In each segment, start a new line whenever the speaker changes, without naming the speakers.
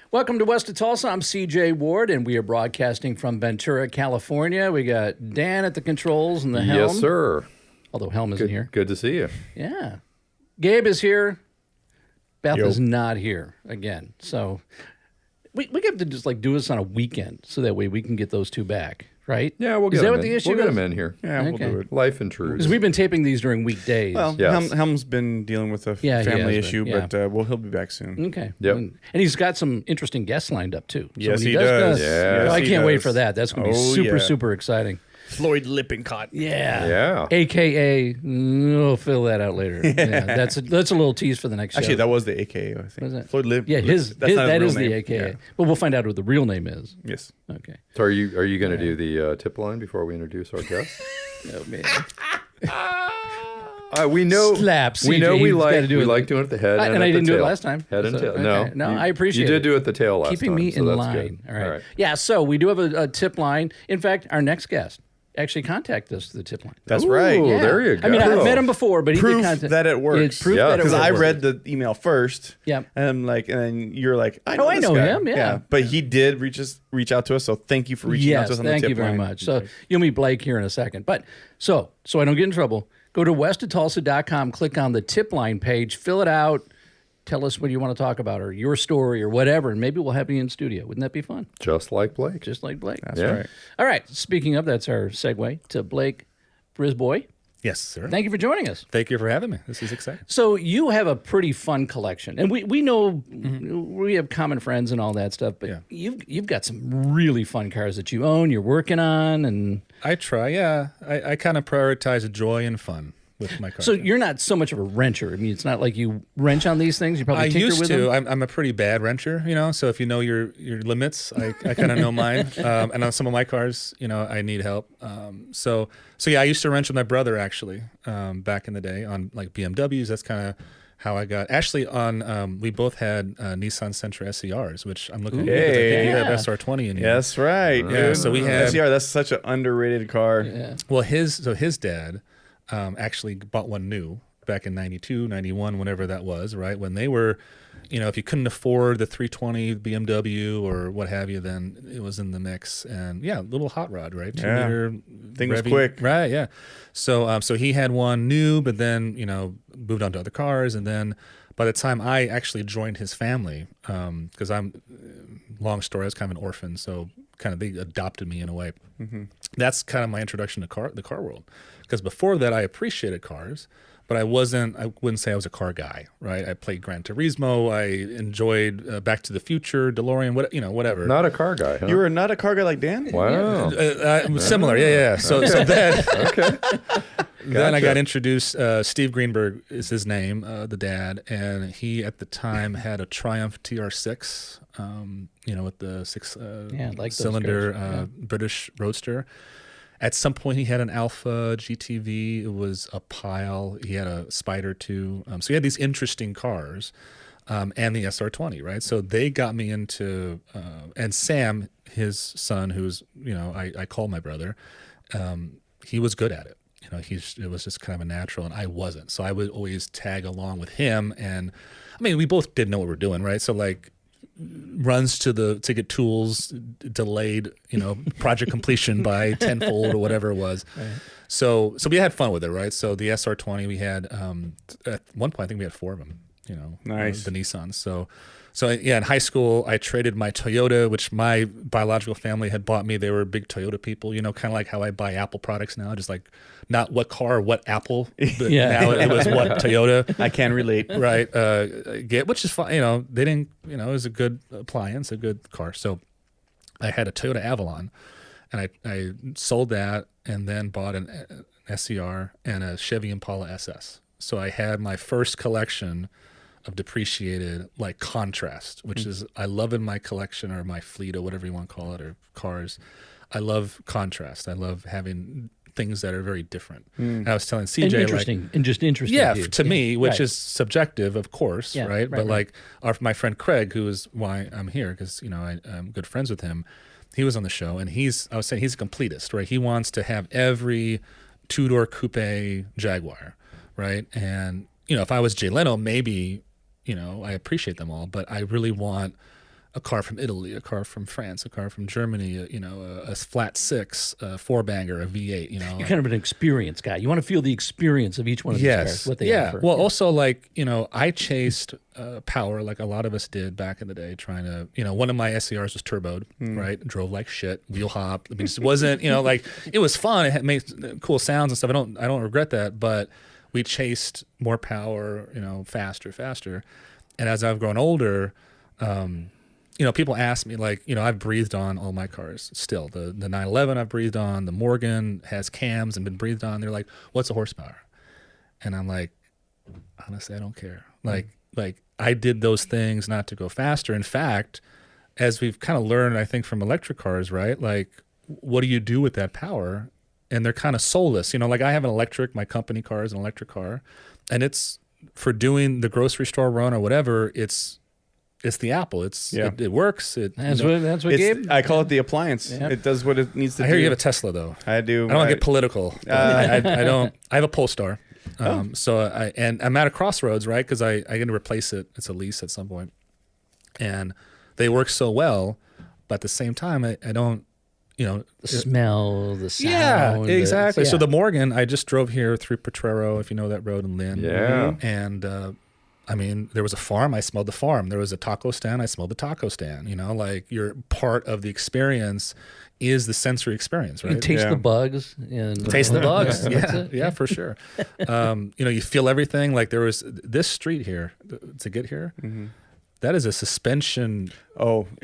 Welcome to West of Tulsa. I'm CJ Ward, and we are broadcasting from Ventura, California. We got Dan at the controls and the helm.
Yes, sir.
Although Helm isn't here.
Good to see you.
Yeah. Gabe is here. Beth is not here again. So we have to just do this on a weekend so that way we can get those two back, right?
Yeah, we'll get
is that
them
what
in.
the issue
We'll get
is?
them in here.
Yeah, we'll do it.
Life intrudes.
Because we've been taping these during weekdays.
Well,
Yes.
Helm's been dealing with a
Yeah, he has
family
been,
issue,
yeah.
but he'll be back soon.
Okay.
Yep.
And he's got some interesting guests lined up, too. So
Yes,
when
he does.
Yeah.
Oh, I
he
can't wait
does.
for that. That's going to be
Oh,
super,
yeah.
super exciting.
Floyd Lippincott.
Yeah.
Yeah.
AKA, we'll fill that out later. Yeah, that's a little tease for the next show.
Actually, that was the AKA, I think.
Was it?
Floyd Lip.
Yeah,
that's not his
that
real
is the
name.
AKA.
Yeah.
But we'll find out what the real name is.
Yes.
Okay.
So are you going to do the tip line before we introduce our guest?
Oh, man.
We know.
Slap,
We know
CJ,
we
he's gotta
like
do
we
it.
like doing it at the head
And
and
I
at the
didn't do it
tail.
last time.
Head and
So,
tail.
okay. No, I appreciate
You
it.
did do it at the tail last
Keeping
time.
me
so
in
that's
line.
Good.
All right. Yeah, so we do have a tip line. In fact, our next guest actually contacted us to the tip line.
That's
Ooh,
right.
Yeah. There you
I mean,
go.
I've met him before, but he
Proof
did contact.
that it works.
It's proof
Yeah,
that it
Because
works.
I read the email first.
Yep.
And I'm like, and then you're like, I
I
this
know
guy.
him, yeah.
But he did reach out to us, so thank you for reaching out
Yes,
to us on the
thank
tip
you very
line.
much. So you'll meet Blake here in a second. But so I don't get in trouble, go to westofTulsa.com, click on the tip line page, fill it out, tell us what you want to talk about or your story or whatever, and maybe we'll have you in studio. Wouldn't that be fun?
Just like Blake.
Just like Blake.
That's
Yeah.
right.
All right, speaking of, that's our segue to Blake Brisboy.
Yes, sir.
Thank you for joining us.
Thank you for having me. This is exciting.
So you have a pretty fun collection, and we know we have common friends and all that stuff. But
Yeah.
you've got some really fun cars that you own, you're working on, and
I try, yeah. I kind of prioritize joy and fun with my cars.
so you're not so much of a wrencher. I mean, it's not like you wrench on these things. You probably
I
tinker
used
with
to.
them.
I'm a pretty bad wrencher, So if you know your limits, I kind of know mine. And on some of my cars, I need help. So yeah, I used to wrench with my brother actually back in the day on like BMWs. That's kind of how I got. Actually, on we both had Nissan Sentra SERs, which I'm looking at. I think you have
Yeah.
SR20 in you.
That's right.
Yeah,
dude.
so we had-
SCR, that's such an underrated car.
Yeah.
Well, his dad actually bought one new back in 92, 91, whenever that was, right? When they were, if you couldn't afford the 320 BMW or what have you, then it was in the mix. And yeah, little hot rod, right? 2
Yeah.
liter.
Thing was
revvy-
quick.
Right, yeah. So he had one new, but then, moved on to other cars. And then by the time I actually joined his family, because long story, I was kind of an orphan. So kind of they adopted me in a way.
Mm-hmm.
That's kind of my introduction to the car world. Because before that, I appreciated cars, but I wouldn't say I was a car guy, right? I played Gran Turismo. I enjoyed Back to the Future, DeLorean, whatever.
Not a car guy, huh?
You were not a car guy like Dan?
Wow.
Similar, yeah. So then,
Okay.
then I
Gotcha.
got introduced. Steve Greenberg is his name, the dad, and he at the time had a Triumph TR6, with the
like those
cylinder
cars. Yeah.
British Roadster. At some point, he had an Alpha GTV. It was a pile. He had a Spider too. So he had these interesting cars, and the SR20, right? So they got me into, and Sam, his son, who's I call my brother, he was good at it. It was just kind of a natural, and I wasn't. So I would always tag along with him, and I mean, we both did know what we're doing, right? So like runs to get tools delayed, project completion by tenfold or whatever it was. Right. So we had fun with it, right? So the SR20 we had at one point I think we had 4 of them,
Nice.
the Nissans. So yeah, in high school I traded my Toyota, which my biological family had bought me. They were big Toyota people, kind of like how I buy Apple products now, just like not what car, what Apple. But
Yeah.
now it was what Toyota.
I can relate.
Right. Which is fine. They didn't, it was a good appliance, a good car. So I had a Toyota Avalon and I sold that and then bought an SCR and a Chevy Impala SS. So I had my first collection of depreciated like contrast, which is, I love in my collection or my fleet or whatever you want to call it, or cars. I love contrast. I love having things that are very different. And I was telling CJ,
And interesting, and just interesting.
yeah,
to you.
to me, which
right.
is subjective, of course,
Yeah,
right? But
right.
like my friend Craig, who is why I'm here, because I'm good friends with him. He was on the show, and I was saying he's a completist, right? He wants to have every 2-door coupe Jaguar, right? And if I was Jay Leno, maybe I appreciate them all, but I really want a car from Italy, a car from France, a car from Germany, a flat six, a four banger, a V8.
You're kind of an experience guy. You want to feel the experience of each one of these cars, what they offer.
Well, also like I chased power like a lot of us did back in the day, trying to one of my SCRs was turboed, right? Drove like shit, wheel hop. I mean, it wasn't like it was fun. It had made cool sounds and stuff. I don't regret that, but we chased more power, faster. And as I've grown older, people ask me like, I've breathed on all my cars still. The 911 I've breathed on, the Morgan has cams and been breathed on. They're like, what's the horsepower? And I'm like, honestly, I don't care. Like I did those things not to go faster. In fact, as we've kind of learned, I think from electric cars, right? Like, what do you do with that power? And they're kind of soulless. Like I have an electric, my company car is an electric car, and it's for doing the grocery store run or whatever, it's the Apple. It works.
That's what Gabe.
I call it the appliance. Yeah. It does what it needs to do.
I hear you have a Tesla though.
I do.
I don't want to get political. I don't. I have a Polestar. So I'm at a crossroads, right? Because I going to replace it. It's a lease at some point, and they work so well, but at the same time, I don't.
The smell, the sound.
Yeah, exactly. So the Morgan, I just drove here through Potrero, if you know that road in Lynn.
Yeah.
And there was a farm, I smelled the farm. There was a taco stand, I smelled the taco stand. Like you're part of the experience is the sensory experience, right?
You taste the bugs.
Taste the bugs. Yeah, for sure. You feel everything. Like there was this street here to get here. Mm-hmm. That is a suspension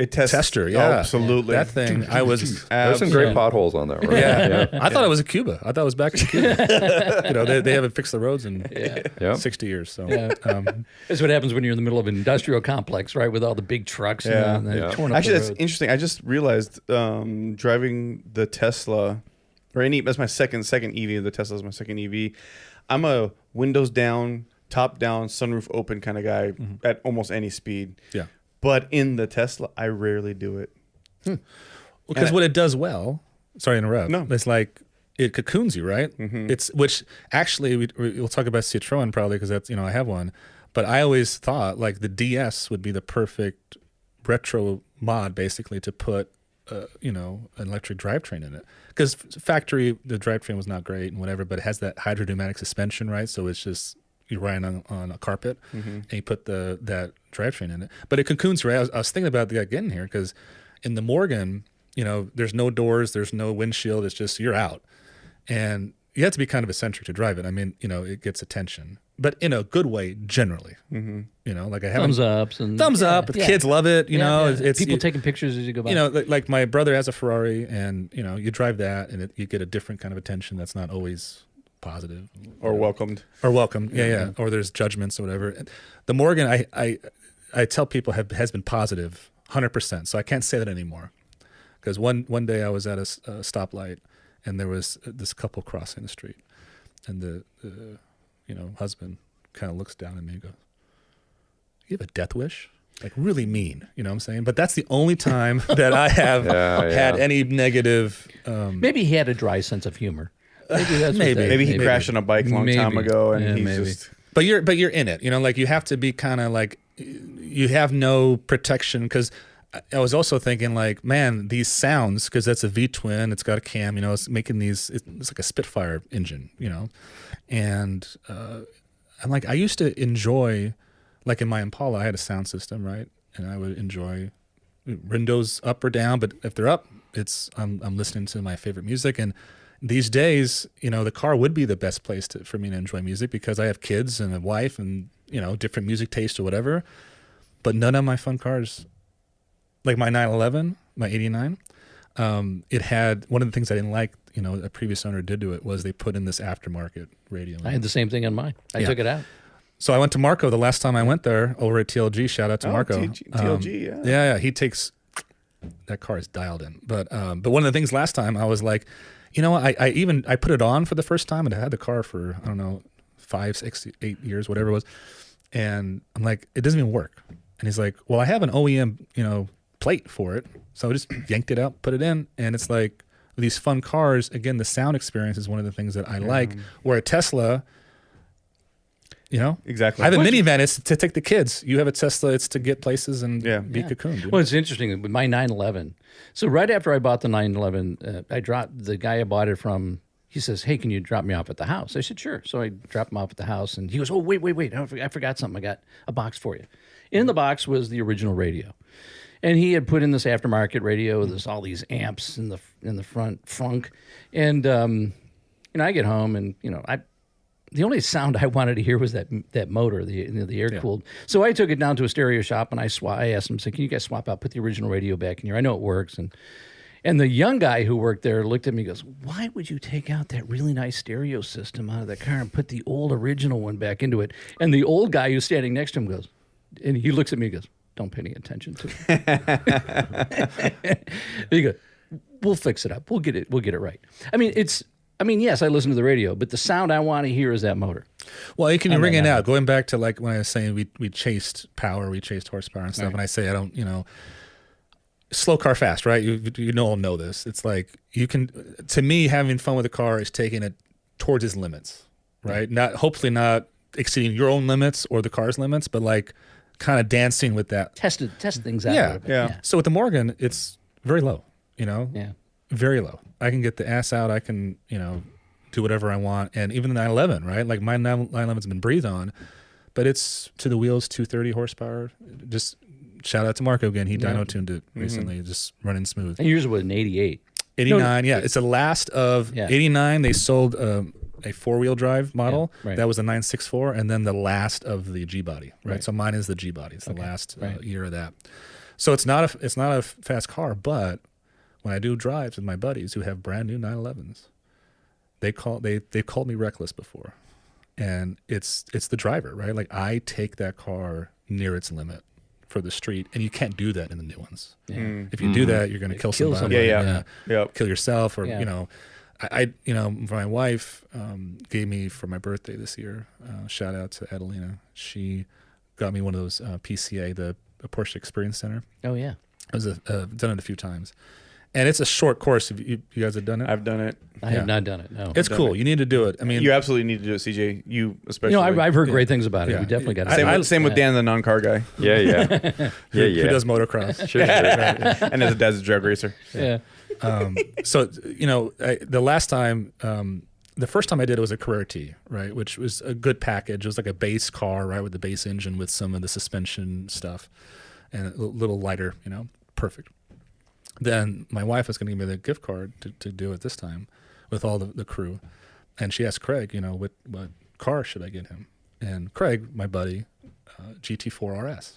tester. Yeah,
absolutely.
That thing,
there's some great potholes on that road.
Yeah. I thought it was a Cuba. I thought it was back in Cuba. They haven't fixed the roads in 60 years. So
that's what happens when you're in the middle of an industrial complex, right? With all the big trucks. And torn up
Actually,
the
that's
road.
interesting. I just realized driving the Tesla, that's my second EV. The Tesla is my second EV. I'm a windows down, top down, sunroof open kind of guy at almost any speed.
Yeah.
But in the Tesla, I rarely do it.
Because what it does well, sorry to interrupt.
No.
It's like it cocoons you, right? Mm-hmm. Which actually we'll talk about Citroen probably because that's I have one, but I always thought like the DS would be the perfect retro mod basically to put an electric drivetrain in it, because factory the drivetrain was not great and whatever, but it has that hydrodynamic suspension, right? So it's just you're riding on a carpet and you put that drivetrain in it, but it cocoons, right? I was thinking about getting here because in the Morgan, there's no doors, there's no windshield, it's just you're out, and you have to be kind of eccentric to drive it. I mean, it gets attention, but in a good way generally. Like I have
thumbs up.
The kids love it. It's
people taking pictures as you go by.
Like my brother has a Ferrari, and you drive that, and you get a different kind of attention that's not always positive
or welcomed.
Yeah. Or there's judgments or whatever. The Morgan, I tell people has been positive 100%. So I can't say that anymore, because one day I was at a stoplight, and there was this couple crossing the street, and the husband kind of looks down at me and goes, "You have a death wish?" Like really mean, you know what I'm saying? But that's the only time that I have had any negative.
Maybe he had a dry sense of humor.
Maybe he crashed on a bike a long time ago, and he's just.
But you're in it, like you have to be kind of like you have no protection, because I was also thinking like, man, these sounds, because that's a V-twin, it's got a cam, it's making these, it's like a Spitfire engine, and I'm like, I used to enjoy, like in my Impala, I had a sound system, right, and I would enjoy windows up or down, but if they're up, I'm listening to my favorite music. And these days, the car would be the best place for me to enjoy music, because I have kids and a wife and, different music taste or whatever. But none of my fun cars, like my 911, my 89, it had, one of the things I didn't like, a previous owner did to it, was they put in this aftermarket radio.
I had the same thing on mine. I took it out.
So I went to Marco the last time I went there over at TLG. Shout out to Marco.
TLG,
Yeah. He takes, that car is dialed in. But one of the things last time I was like, I put it on for the first time, and I had the car for, I don't know, 5, 6, 8 years, whatever it was. And I'm like, it doesn't even work. And he's like, well, I have an OEM, plate for it. So I just yanked it out, put it in. And it's like these fun cars, again, the sound experience is one of the things that I like, where a Tesla, You know,
Exactly.
I have a minivan. It's to take the kids. You have a Tesla. It's to get places and be
Yeah.
cocooned. Dude.
Well, it's interesting with my 911. So right after I bought the 911, I dropped the guy I bought it from. He says, "Hey, can you drop me off at the house?" I said, "Sure." So I dropped him off at the house, and he goes, "Oh, wait! I forgot something. I got a box for you." In the box was the original radio, and he had put in this aftermarket radio. There's all these amps in the front frunk, and I get home, and the only sound I wanted to hear was that motor, the air cooled. So I took it down to a stereo shop, and I asked them, "Can you guys swap out, put the original radio back in here? I know it works." And the young guy who worked there looked at me and goes, "Why would you take out that really nice stereo system out of the car and put the old original one back into it?" And the old guy who's standing next to him goes, and he looks at me and goes, "Don't pay any attention to it." He goes, "We'll fix it up. We'll get it right." Yes, I listen to the radio, but the sound I want to hear is that motor.
Well, you can ring it out. Going back to like when I was saying we chased power, we chased horsepower and stuff, and I say I don't, slow car fast, right? You all know this. It's like you can. To me, having fun with a car is taking it towards its limits, right? Hopefully not exceeding your own limits or the car's limits, but like kind of dancing with that.
Test things out. A little bit.
So with the Morgan, it's very low.
Yeah.
Very low. I can get the ass out. I can, do whatever I want. And even the 911, right? Like my 911's been breathed on, but it's to the wheels, 230 horsepower. Just shout out to Marco again. He dyno tuned it recently, just running smooth.
And yours was an 88.
89, It's the last of 89. They sold a 4-wheel drive model.
Yeah, right.
That was a 964, and then the last of the G body. Right. So mine is the G body. It's the last year of that. So it's not a fast car, but when I do drives with my buddies who have brand new 911s, they've called me reckless before, and it's the driver, right? Like I take that car near its limit for the street, and you can't do that in the new ones. Yeah. If you do that, you're going to kill somebody. Kill yourself, or I my wife gave me for my birthday this year. Shout out to Adelina. She got me one of those PCA, the Porsche Experience Center.
Oh yeah,
I was done it a few times. And it's a short course. Have you guys have done it?
I've done it.
I have not done it. No,
it's cool. You need to do it. I mean,
you absolutely need to do it, CJ. You especially.
I've heard great things about it. We definitely got
it. Same with Dan, the non-car guy.
Yeah.
Who does motocross?
Sure.
And his dad's a drag racer.
Yeah.
So the last time, the first time I did it was a Carrera T, right, which was a good package. It was like a base car, right, with the base engine with some of the suspension stuff, and a little lighter. Perfect. Then my wife was going to give me the gift card to do it this time with all the crew. And she asked Craig, what car should I get him? And Craig, my buddy, GT4 RS,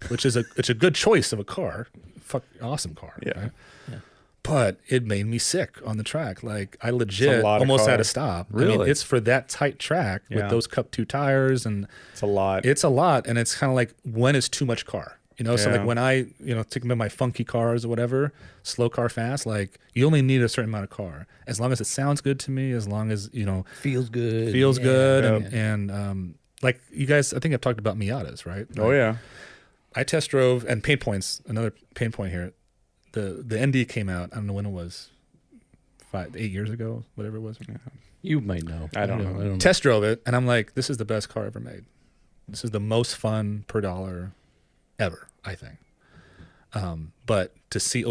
which is a good choice of a car. Awesome car.
Yeah.
Right? Yeah. But it made me sick on the track. Like I legit almost had to stop.
Really?
I mean, it's for that tight track with those Cup 2 tires. And
it's a lot.
And it's kind of like, when is too much car? So like when I, take them in my funky cars or whatever, slow car, fast, like you only need a certain amount of car. As long as it sounds good to me, as long as,
feels good.
And like you guys, I think I've talked about Miatas, right?
Oh yeah.
I test drove, and pain points, another pain point here. The ND came out, I don't know when it was, 8 years ago, whatever it was. Yeah.
You might know.
I don't know.
Test drove it, and I'm like, this is the best car ever made. This is the most fun per dollar ever, I think. But to see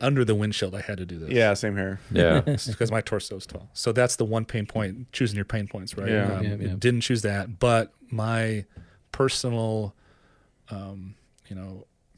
under the windshield, I had to do this.
Yeah, same here.
Yeah.
Because my torso is tall. So that's the one pain point, choosing your pain points, right?
Yeah.
Didn't choose that, but my personal,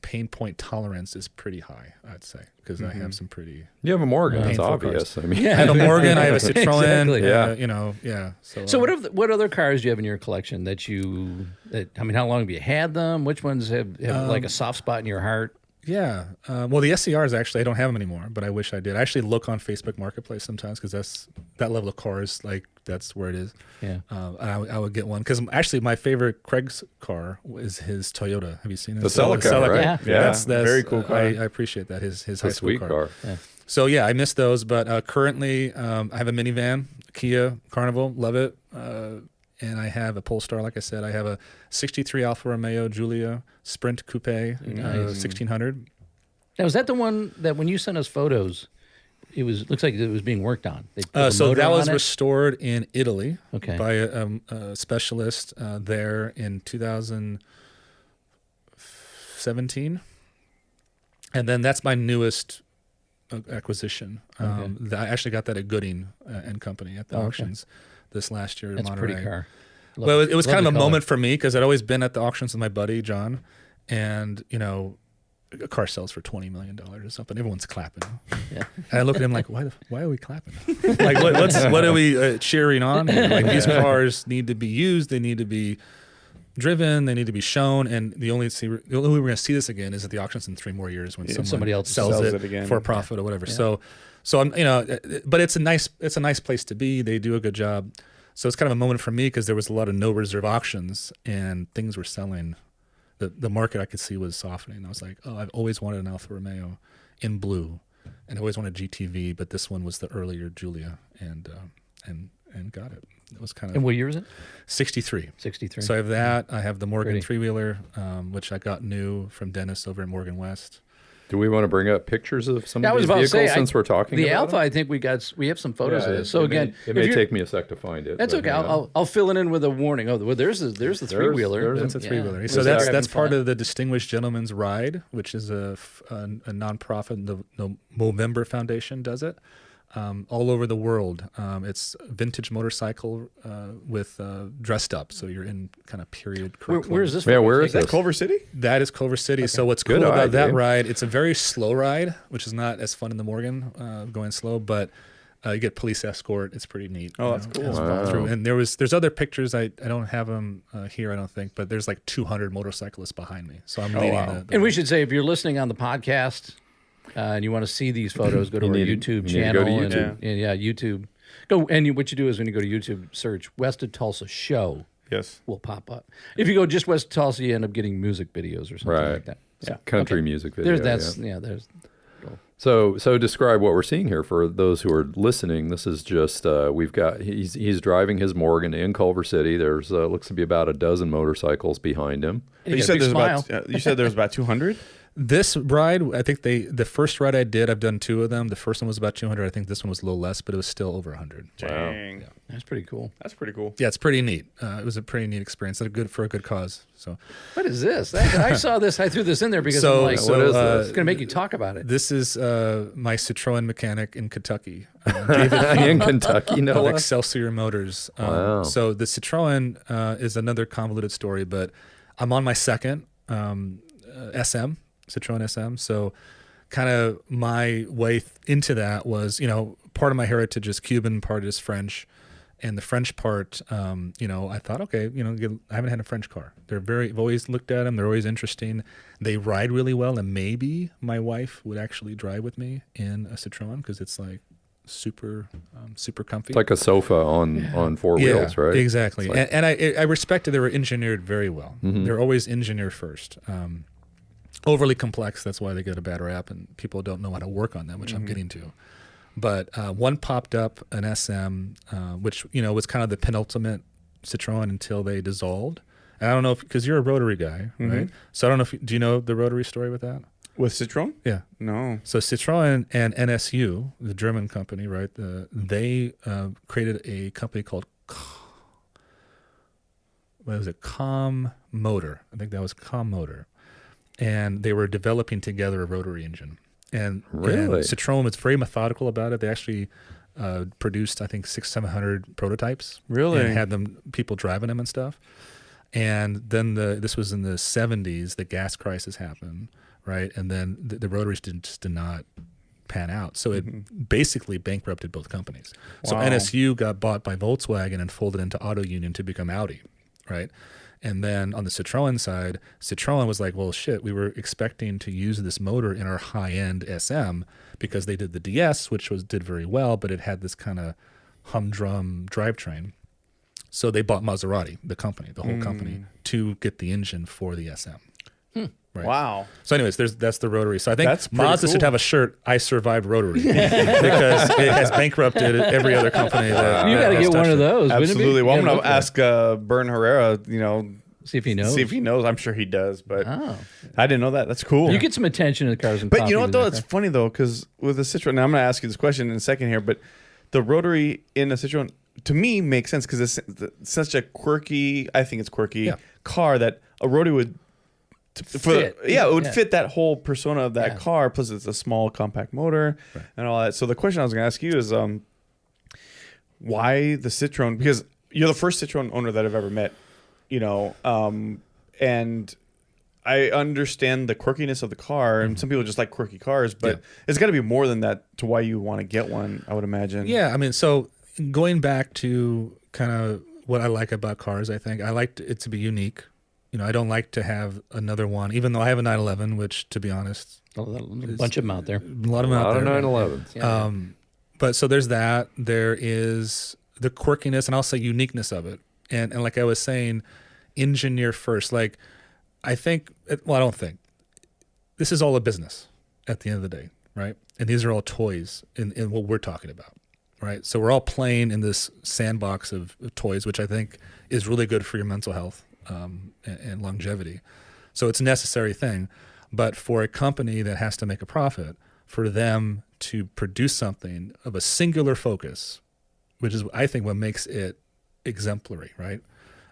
pain point tolerance is pretty high, I'd say, because I have some pretty.
You have a Morgan. It's
painful
obvious.
cars.
I mean,
I have a Morgan. I have a Citroen.
Exactly. So what other cars do you have in your collection how long have you had them? Which ones have like a soft spot in your heart?
Yeah. Well, the SCRs, actually, I don't have them anymore, but I wish I did. I actually look on Facebook Marketplace sometimes because that level of cars, like, that's where it is.
Yeah.
I would get one because actually my favorite Craig's car is his Toyota. Have you seen it?
The Celica, right?
Yeah.
That's
very cool car.
I appreciate that. His high school
sweet car.
Yeah. So, yeah, I miss those. But currently I have a minivan, Kia Carnival. Love it. And I have a Polestar, like I said. I have a 63 Alfa Romeo Giulia Sprint Coupe 1600.
Now, is that the one that when you sent us photos, it was looks like it was being worked on. They put a
So
motor
that was
on it?
restored in Italy
Okay.
by a specialist there in 2017, and then that's my newest acquisition. I actually got that at Gooding and Company at the auctions this last year in
That's a
Monterey.
pretty car.
Well, it was
love
kind
the
of a
color.
moment for me because I'd always been at the auctions with my buddy John, and a car sells for $20 million or something. Everyone's clapping.
Yeah.
And I look at him like, why are we clapping? Like, what are we cheering on here? Like, these cars need to be used. They need to be driven. They need to be shown. And the only way we're going to see this again is at the auctions in 3 more years when
somebody else
sells it
again.
for a profit or whatever. So I'm, but it's a nice place to be. They do a good job. So it's kind of a moment for me because there was a lot of no reserve auctions and things were selling. The market I could see was softening. I was like, oh, I've always wanted an Alfa Romeo in blue, and I always wanted GTV, but this one was the earlier Giulia, and got it. It was kind of.
And what year is it?
63.
63.
So I have that. I have the Morgan
Pretty.
three-wheeler, which I got new from Dennis over at Morgan West.
Do we want to bring up pictures of some
Yeah, I
of
was
these
about to
vehicles
say,
since we're talking
the
about
Alpha.
them?
I think we have some photos of this. So
it may-
again,
it
if
may
you're-
take me a sec to find it.
That's
but
okay.
hang on.
I'll fill it in with a warning. Oh, well, there's the three wheeler.
there's
That's a three-wheeler.
Yeah.
So
Was
that's
that
that's
having
part
fun?
of the Distinguished Gentleman's Ride, which is a nonprofit. The Movember Foundation does it all over the world. It's a vintage motorcycle with dressed up, so you're in kind of period.
Where is this?
Yeah,
from?
where
Take
is
that?
this?
Culver City?
That is Culver City. So what's
Good
cool
eye,
about that
Dave.
ride? It's a very slow ride, which is not as fun in the Morgan going slow, but you get police escort. It's pretty neat.
Oh, that's cool.
as well through. And there's other pictures. I don't have them here, I don't think, but there's like 200 motorcyclists behind me. So I'm leading
wow.
the
And we should say, if you're listening on the podcast and you want to see these photos, go to
You
our
need to-
YouTube
you need to
channel.
go to
and-
YouTube.
And, yeah, YouTube. Go and what you do is when you go to YouTube, search West of Tulsa Show.
Yes.
Will pop up. If you go just West of Tulsa, you end up getting music videos or something
Right.
like that. Yeah.
Country
Okay.
music video.
There's
yeah.
there's
So describe what we're seeing here for those who are listening. This is just we've got he's driving his Morgan in Culver City. There's looks to be about a dozen motorcycles behind him.
You said there's about 200?
This ride, I think the first ride I did, I've done 2 of them. The first one was about 200. I think this one was a little less, but it was still over 100.
Dang.
That's pretty cool.
That's pretty cool.
Yeah, it's pretty neat. It was a pretty neat experience. For a good cause. So
What is this? I saw this. I threw this in there because
So-
I'm like,
so,
what is this?
it's going to make you talk about it.
this is my Citroen mechanic in Kentucky, David
In Kentucky, no
of
less.
Excelsior Motors.
Wow.
So the Citroen is another convoluted story, but I'm on my second SM, Citroen SM. So kind of my way into that was, part of my heritage is Cuban, part is French. And the French part, I thought, okay, I haven't had a French car. I've always looked at them. They're always interesting. They ride really well. And maybe my wife would actually drive with me in a Citroen because it's like super comfy.
It's like a sofa on 4 wheels, right?
Exactly.
It's like-
And I respected they were engineered very well.
Mm-hmm.
They're always engineer first. Overly complex, that's why they get a bad rap, and people don't know how to work on them, which I'm getting to. But one popped up, an SM, which was kind of the penultimate Citroen until they dissolved. And I don't know because you're a rotary guy, right? So I don't know do you know the rotary story with that?
With Citroen?
Yeah.
No.
So Citroen and NSU, the German company, right? They created a company called Com Motor. I think that was Com Motor, and they were developing together a rotary engine. And
Really?
Citroen was very methodical about it. They actually produced, I think, 600-700 prototypes.
Really?
And had people driving them and stuff. And then this was in the 70s. The gas crisis happened, right? And then the rotaries just did not pan out. So it basically bankrupted both companies. So
Wow.
NSU got bought by Volkswagen and folded into Auto Union to become Audi, right? And then on the Citroen side, Citroen was like, well, shit, we were expecting to use this motor in our high-end SM because they did the DS, which did very well, but it had this kind of humdrum drivetrain. So they bought Maserati, the company, the whole company, to get the engine for the SM. Right.
Wow.
So anyways, that's the rotary. So I think
That's pretty
Mazda should
cool.
have a shirt, I survived rotary, because it has bankrupted every other company.
You got to
has
get one
touched
of
it.
those. wouldn't it be?
Absolutely. Well, I'm
Yeah,
going to ask Bern Herrera,
See if he knows.
See if he knows. I'm sure he does, but
Oh.
I didn't know that. That's cool.
You get some attention in the Cars and
But
Coffee
you know what,
with
though?
that
It's funny, though, because with the Citroen, now I'm going to ask you this question in a second here, but the rotary in a Citroen, to me, makes sense because it's such a quirky, I think it's quirky, car that a rotary would
fit.
it would fit that whole persona of that
Yeah.
car. Plus, it's a small compact motor and all that. So the question I was going to ask you is, why the Citroen? Because you're the first Citroen owner that I've ever met, and I understand the quirkiness of the car, and some people just like quirky cars, but it's got to be more than that to why you want to get one, I would imagine.
Yeah, I mean, so going back to kind of what I like about cars, I think I like it to be unique. I don't like to have another one, even though I have a 911, which, to be honest,
a bunch of them out there.
a lot of them out there.
911s.
Yeah.
But so there's that. There is the quirkiness, and I'll say uniqueness of it. And like I was saying, engineer first. Like, I don't think. This is all a business at the end of the day, right? And these are all toys in what we're talking about, right? So we're all playing in this sandbox of toys, which I think is really good for your mental health and longevity. So it's a necessary thing. But for a company that has to make a profit, for them to produce something of a singular focus, which is, I think, what makes it exemplary, right?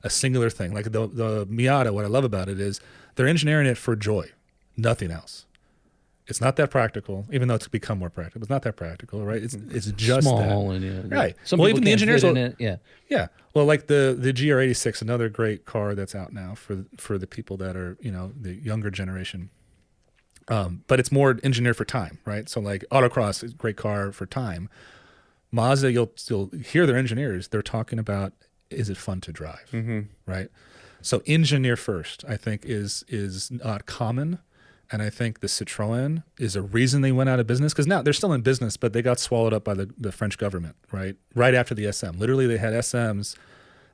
A singular thing. Like the Miata, what I love about it is they're engineering it for joy, nothing else. It's not that practical, even though it's become more practical. It's not that practical, right? It's just
small
that.
and
Right.
Some
Well,
people
even the
can't
engineers
fit in
will-
it. Yeah.
Yeah. Well, like the GR86, another great car that's out now for the people that are, the younger generation. But it's more engineered for time, right? So like autocross is a great car for time. Mazda, you'll hear their engineers. They're talking about, is it fun to drive, right? So engineer first, I think, is not common. And I think the Citroen is a reason they went out of business, because now they're still in business, but they got swallowed up by the French government, right? Right after the SM. Literally, they had SMs.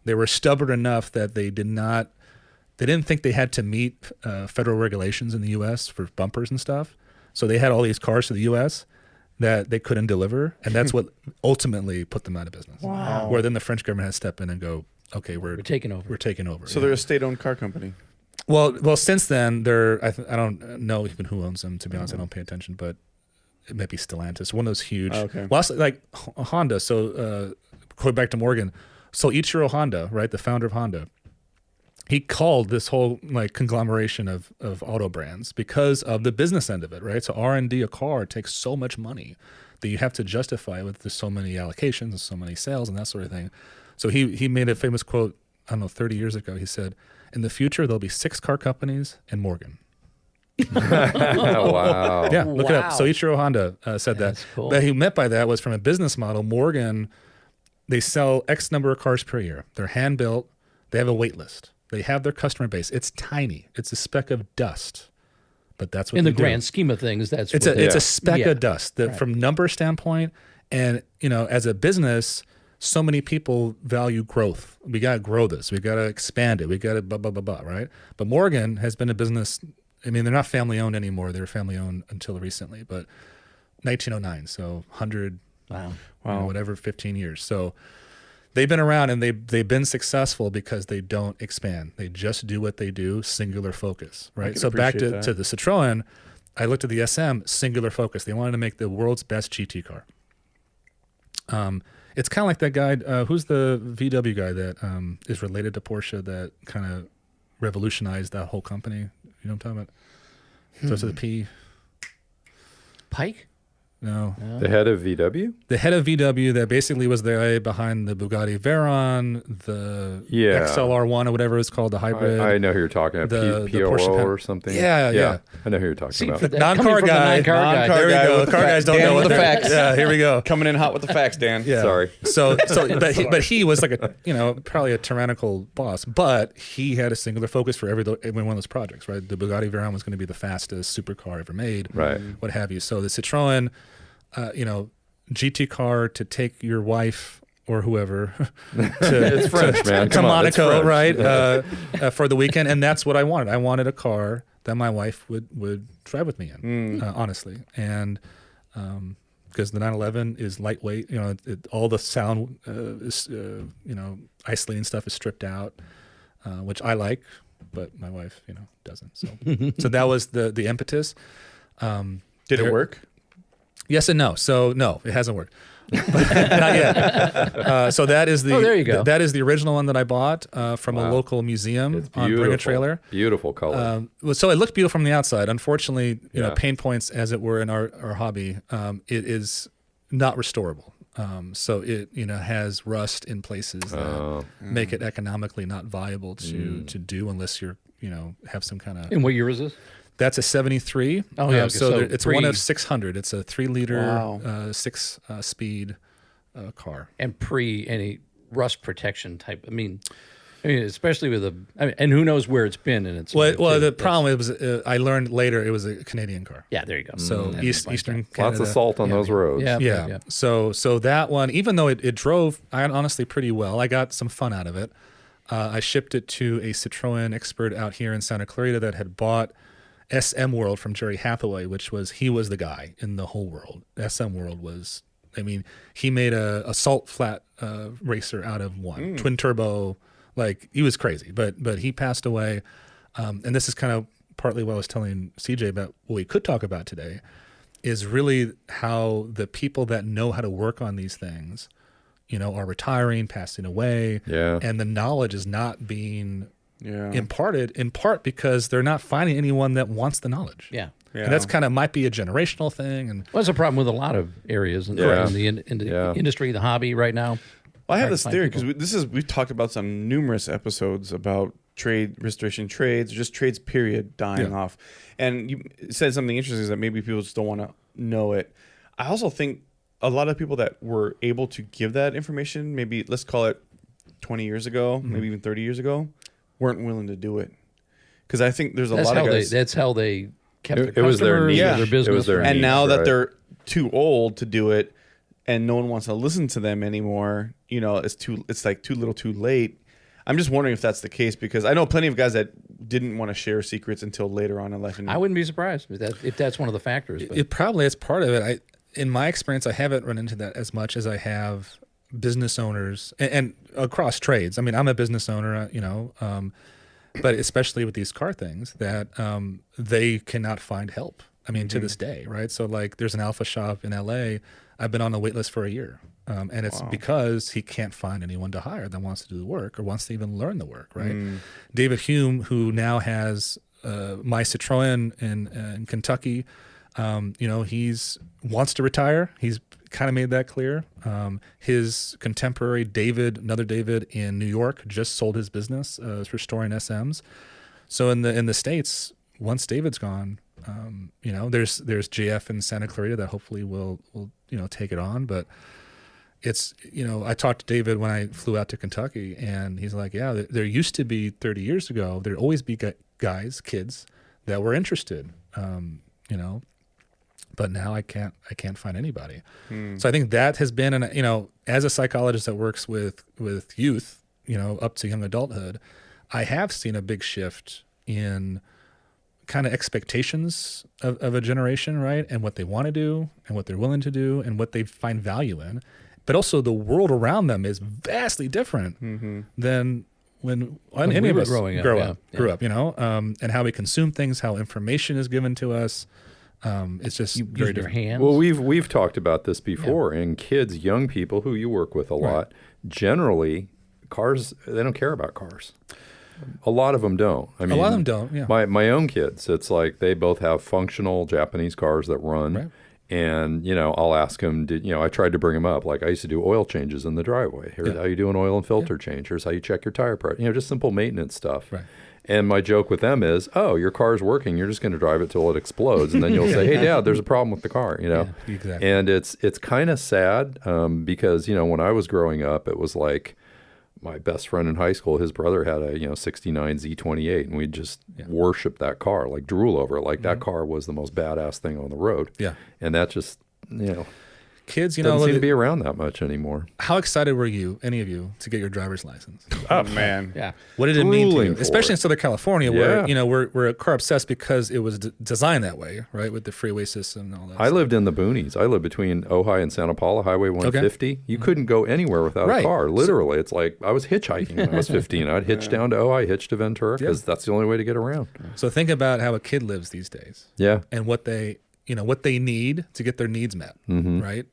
They were stubborn enough that they didn't think they had to meet federal regulations in the U.S. for bumpers and stuff. So they had all these cars to the U.S. that they couldn't deliver, and that's what ultimately put them out of business.
Wow.
Where then the French government has to step in and go, okay, we're
taking over.
We're taking over.
So they're a state-owned car company.
Well, since then, I don't know even who owns them, to be honest. I don't pay attention, but it might be Stellantis, one of those huge.
Okay.
Well, like Honda. So going back to Morgan, so Ichiro Honda, right, the founder of Honda, he called this whole like conglomeration of auto brands because of the business end of it, right? So R&D a car takes so much money that you have to justify with so many allocations and so many sales and that sort of thing. So he made a famous quote, I don't know, 30 years ago. He said, "In the future, there'll be 6 car companies and Morgan."
Wow.
Yeah, look it
Wow.
up. So Ichiro Honda said that.
That's cool.
What he meant by that was, from a business model, Morgan, they sell X number of cars per year. They're hand built. They have a wait list. They have their customer base. It's tiny. It's a speck of dust, but that's what
In
they
the
do.
grand scheme of things, that's
It's
what
a speck
Yeah.
of dust that, from number standpoint, and as a business, so many people value growth. We got to grow this. We got to expand it. We got to blah blah blah blah. Right? But Morgan has been a business. I mean, they're not family owned anymore. They were family owned until recently, but 1909, so 100,
Wow.
whatever, 15 years. So they've been around, and they've been successful because they don't expand. They just do what they do, singular focus, right?
can
So back
appreciate
to
that.
the Citroen, I looked at the SM, singular focus. They wanted to make the world's best GT car. It's kind of like that guy, who's the VW guy that is related to Porsche that kind of revolutionized that whole company. You know what I'm talking about? Starts with a P.
Pike?
No.
The head of VW?
The head of VW that basically was the guy behind the Bugatti Veyron, the
Yeah.
XLR1 or whatever it's called, the hybrid.
I know who you're talking about.
The
PRO
Porsche
or something.
Yeah.
I know who you're talking about.
for that-
Non-car
coming from the
guy.
non-car guy.
Non-car
There we
guy
go.
with
The
the
car
facts.
guys don't
Dan
know
with
what
the
they're-
facts.
Yeah, here we go.
Coming in hot with the facts, Dan.
Yeah.
Sorry.
So, but he was like probably a tyrannical boss, but he had a singular focus for every one of those projects, right? The Bugatti Veyron was going to be the fastest supercar ever made,
Right.
What have you. So the Citroen, GT car to take your wife or whoever
It's French, man.
to
Come on, it's
Monaco,
French.
right? For the weekend, and that's what I wanted. I wanted a car that my wife would drive with me in, honestly, and because the 911 is lightweight, all the sound is, isolating stuff is stripped out, which I like. but my wife, doesn't. So, so that was the impetus.
Did it work?
Yes and no. So no, it hasn't worked. Not yet. So that is the
there you go.
That is the original one that I bought from a local museum on Bring a Trailer.
Beautiful color.
So it looked beautiful from the outside. Unfortunately, pain points as it were in our hobby. It is not restorable. So it has rust in places that make it economically not viable to do unless you're have some kind of.
And what year is this?
That's a 73.
Oh, yeah.
So it's one of 600. It's a 3-liter,
Wow.
6-speed car.
And pre any rust protection type. I mean, especially with and who knows where it's been in its.
Well, the problem was I learned later it was a Canadian car.
Yeah, there you go.
So Eastern Canada.
Lots of salt on those roads.
Yeah.
So that one, even though it drove, honestly pretty well, I got some fun out of it. I shipped it to a Citroen expert out here in Santa Clarita that had bought SM World from Jerry Hathaway, he was the guy in the whole world. SM World was, he made a salt flat racer out of one twin turbo. Like, he was crazy, but he passed away. And this is kind of partly what I was telling CJ about what we could talk about today is really how the people that know how to work on these things, are retiring, passing away.
Yeah.
And the knowledge is not being imparted in part because they're not finding anyone that wants the knowledge.
Yeah.
And that's might be a generational thing. And
Well, that's a problem with a lot of areas in the industry, the hobby right now.
Well, I have this theory because we've talked about this on numerous episodes about restoration trades, or just trades period dying off. And you said something interesting is that maybe people just don't want to know it. I also think a lot of people that were able to give that information, maybe let's call it 20 years ago, maybe even 30 years ago, weren't willing to do it. Because I think there's a lot of guys.
That's how they kept
It
their
was their
customers,
niche.
their business.
It was their
and
niche,
now that
right.
they're too old to do it and no one wants to listen to them anymore, it's like too little too late. I'm just wondering if that's the case because I know plenty of guys that didn't want to share secrets until later on in life. And
I wouldn't be surprised if that's one of the factors. But.
it probably is part of it. In my experience, I haven't run into that as much as I have business owners and across trades. I'm a business owner, but especially with these car things that they cannot find help. To this day, right? So like there's an Alpha shop in LA. I've been on the wait list for a year. And it's because he can't find anyone to hire that wants to do the work or wants to even learn the work, right? David Hume, who now has my Citroen in Kentucky, he's wants to retire. He's kind of made that clear. His contemporary another David in New York, just sold his business, restoring SMs. So in the States, once David's gone, there's JF in Santa Clarita that hopefully will take it on. But it's, I talked to David when I flew out to Kentucky, and he's like, yeah, there used to be 30 years ago, there'd always be kids that were interested, but now I can't find anybody. So I think that has been, as a psychologist that works with youth, up to young adulthood, I have seen a big shift in kind of expectations of a generation, right? And what they want to do and what they're willing to do and what they find value in. But also the world around them is vastly different than when any of us grew up, and how we consume things, how information is given to us. It's just very different.
Hands.
Well, we've talked about this before, and kids, young people who you work with a lot, generally, cars, they don't care about cars. A lot of them don't.
A lot of them don't, yeah.
My own kids, it's like they both have functional Japanese cars that run.
Right.
And, I'll ask them, I tried to bring them up. Like I used to do oil changes in the driveway. Here's how you do an oil and filter change. Here's how you check your tire pressure. Just simple maintenance stuff.
Right.
And my joke with them is, oh, your car's working. You're just going to drive it till it explodes. And then you'll say, hey, Dad, there's a problem with the car,
Yeah, exactly.
And it's kind of sad because, when I was growing up, it was like, my best friend in high school, his brother had a 69 Z28, and we just worshiped that car, like drool over it. Like that car was the most badass thing on the road.
Yeah.
And that just,
kids, you
Doesn't
know,
seem to be around that much anymore.
how excited were you, any of you, to get your driver's license?
Oh man.
Yeah.
What did it mean to
Drooling
you?
for
Especially
it.
in Southern California,
Yeah.
where, you know, we're car obsessed because it was designed that way, right? With the freeway system and all that.
I
stuff.
lived in the boonies. I lived between Ojai and Santa Paula, Highway 150. You couldn't go anywhere without
Right.
a car. Literally, it's like I was hitchhiking when I was 15. I'd hitch down to Ojai, hitch to Ventura, because that's the only way to get around.
So think about how a kid lives these days.
Yeah.
And what they need to get their needs met, right?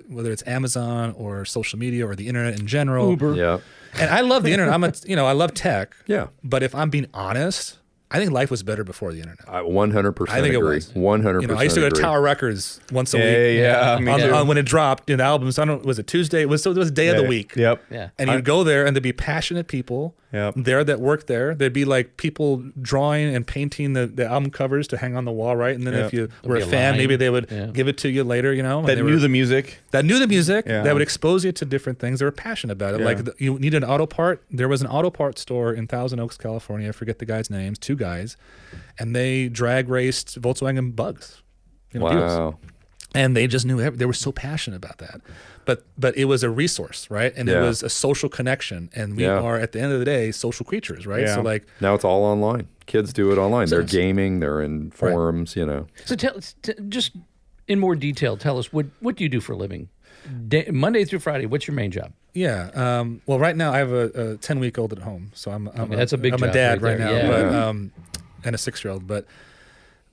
Whether it's Amazon or social media or the internet in general.
Uber.
Yeah.
And I love the internet. I love tech.
Yeah.
But if I'm being honest, I think life was better before the internet.
I 100%
I think it
agree.
was.
100%
I used to go to
agree.
Tower Records once a
Yeah,
week.
yeah, me too.
On when it dropped in the albums. Was it Tuesday? It was day of the week.
Yep.
Yeah.
And you'd go there, and there'd be passionate people
Yep.
there that worked there. There'd be like people drawing and painting the album covers to hang on the wall, right? And then
Yep.
if you
There'd
were
be
a
a
fan,
line.
maybe they would
Yeah.
give it to you later, and
That
they
knew
were-
the music.
that knew the music,
Yeah.
that would expose you to different things. They were passionate about it.
Yeah.
Like you needed an auto part. There was an auto part store in Thousand Oaks, California. I forget the guys' names. 2 guys, and they drag raced Volkswagen Bugs. Beetles.
Wow.
And they just knew they were so passionate about that. But it was a resource, right? And it
Yeah.
was a social connection. And we
Yeah.
are, at the end of the day, social creatures, right?
Yeah.
So like,
Now it's all online. Kids do it online. They're gaming. They're in forums, you know.
So just in more detail, tell us what do you do for a living? Monday through Friday, what's your main job?
yeah. Well, right now I have a 10-week-old at home, so I'm
that's a big
I'm
job
a dad
right
right,
there.
now,
Yeah.
but and a 6-year-old. But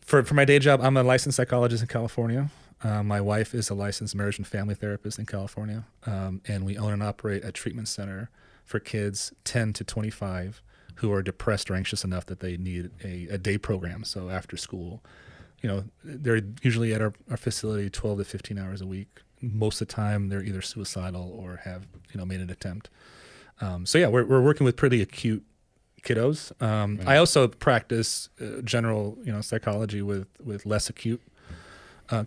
for my day job, I'm a licensed psychologist in California. My wife is a licensed marriage and family therapist in California, and we own and operate a treatment center for kids 10 to 25 who are depressed or anxious enough that they need a day program. So after school, they're usually at our facility 12 to 15 hours a week. Most of the time, they're either suicidal or have made an attempt. So yeah, we're working with pretty acute kiddos. I also practice general psychology with less acute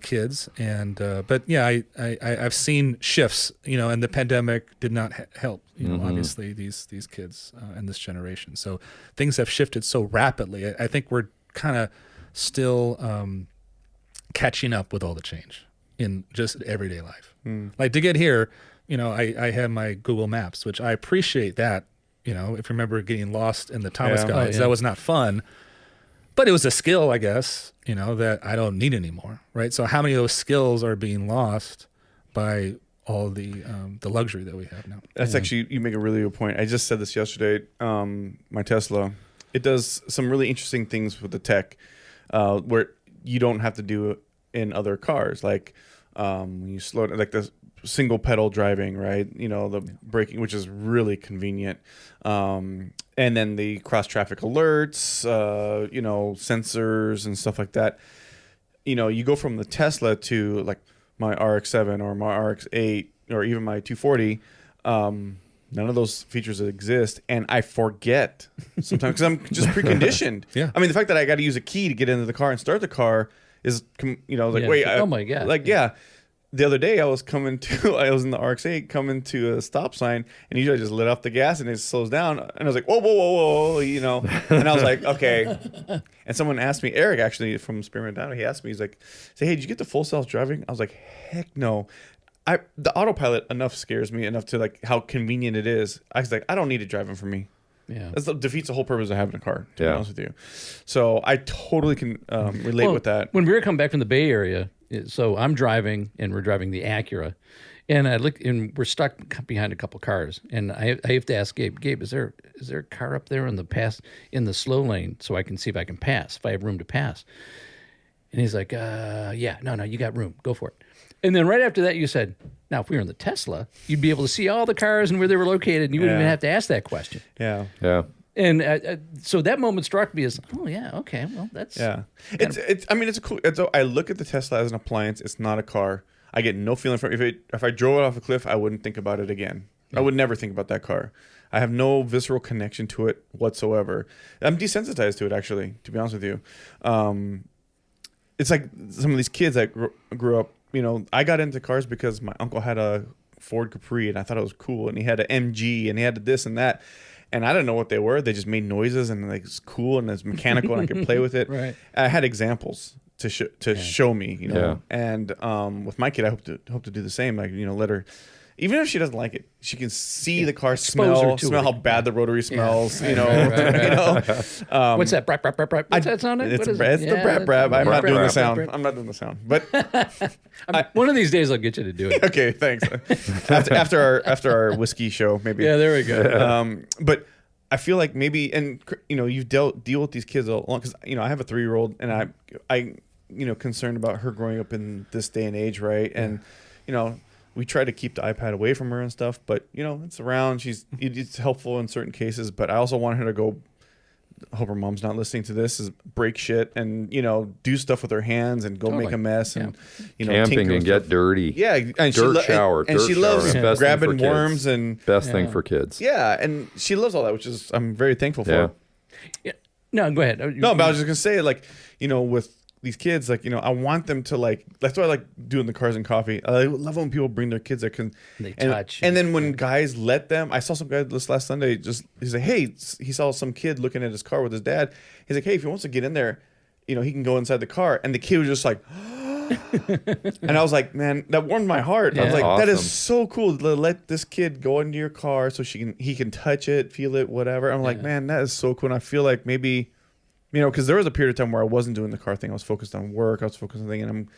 kids, and but yeah, I've seen shifts, and the pandemic did not help, obviously these kids and this generation. So things have shifted so rapidly. I think we're kind of still catching up with all the change in just everyday life. Like to get here, I have my Google Maps, which I appreciate that. If you remember getting lost in the Thomas
Yeah.
Guides, that was not fun. But it was a skill, I guess, that I don't need anymore, right? So how many of those skills are being lost by all the luxury that we have now?
That's actually, you make a really good point. I just said this yesterday. My Tesla, it does some really interesting things with the tech where you don't have to do it in other cars. Like when you slow down, like the single pedal driving, right? The braking, which is really convenient. And then the cross traffic alerts, sensors and stuff like that. You go from the Tesla to like my RX-7 or my RX-8 or even my 240. None of those features exist, and I forget sometimes because I'm just preconditioned.
Yeah.
I mean, the fact that I got to use a key to get into the car and start the car is,
Yeah.
wait.
Oh my God.
Like, yeah. The other day I was in the RX-8 coming to a stop sign, and usually I just let off the gas and it slows down, and I was like, whoa, and I was like, okay. And someone asked me, Eric actually from Spearmint Down, he asked me, he's like, hey, did you get the full self driving? I was like, heck no. The autopilot enough scares me enough to like how convenient it is. I was like, I don't need it driving for me.
Yeah.
That defeats the whole purpose of having a car, to be
Yeah.
honest with you. So I totally can relate with that.
When we were coming back from the Bay Area, so I'm driving and we're driving the Acura, and I look and we're stuck behind a couple cars, and I have to ask Gabe, is there a car up there in the slow lane so I can see if I can pass, if I have room to pass? And he's like, yeah, no, you got room, go for it. And then right after that, you said, now if we were in the Tesla, you'd be able to see all the cars and where they were located, and you wouldn't even have to ask that question.
Yeah.
Yeah.
And so that moment struck me as, oh yeah, okay, well that's
Yeah, it's a cool. I look at the Tesla as an appliance. It's not a car. I get no feeling from it. If I drove it off a cliff, I wouldn't think about it again. I would never think about that car. I have no visceral connection to it whatsoever. I'm desensitized to it, actually, to be honest with you. It's like some of these kids that grew up. I got into cars because my uncle had a Ford Capri, and I thought it was cool, and he had an MG, and he had this and that. And I didn't know what they were. They just made noises, and like it's cool, and it's mechanical, and I could play with it.
Right.
I had examples. to show me, you know. And with my kid, I hope to do the same. Like, you know, let her, even if she doesn't like it, she can see the car, smell how bad the rotary smells. You know, you know.
What's that? Brap, brap, brap, brap. What's that sound?
It's
the
brap brap. I'm not doing the sound.
Brap.
I'm not doing the sound. But
one of these days I'll get you to do it.
Okay, thanks. after our whiskey show, maybe.
Yeah, there we go.
But I feel like maybe, and you know, you've deal with these kids all along, because you know I have a 3-year-old, and I you know, concerned about her growing up in this day and age, right? And you know, we try to keep the iPad away from her and stuff, but you know, it's around. It's helpful in certain cases, but I also want her to go. I hope her mom's not listening to this. Is break shit and, you know, do stuff with her hands and go make a mess and you know,
camping and get dirty.
Yeah, and
dirt shower.
And she loves
Best
grabbing
thing for
worms
kids.
and
Best thing for kids.
Yeah, and she loves all that, which is I'm very thankful for.
Yeah.
No, go ahead.
No, but I was just gonna say, like, you know, with these kids, like, you know, I want them to, like, that's what I like doing the Cars and Coffee. I love when people bring their kids that can
touch.
And then when guys let them, I saw some guy this last Sunday, he's like, hey, he saw some kid looking at his car with his dad. He's like, hey, if he wants to get in there, you know, he can go inside the car. And the kid was just like, and I was like, man, that warmed my heart. I was like, that is so cool to let this kid go into your car so he can touch it, feel it, whatever. I'm like, man, that is so cool. And I feel like maybe, you know, because there was a period of time where I wasn't doing the car thing. I was focused on work. I was focused on things. And I'm,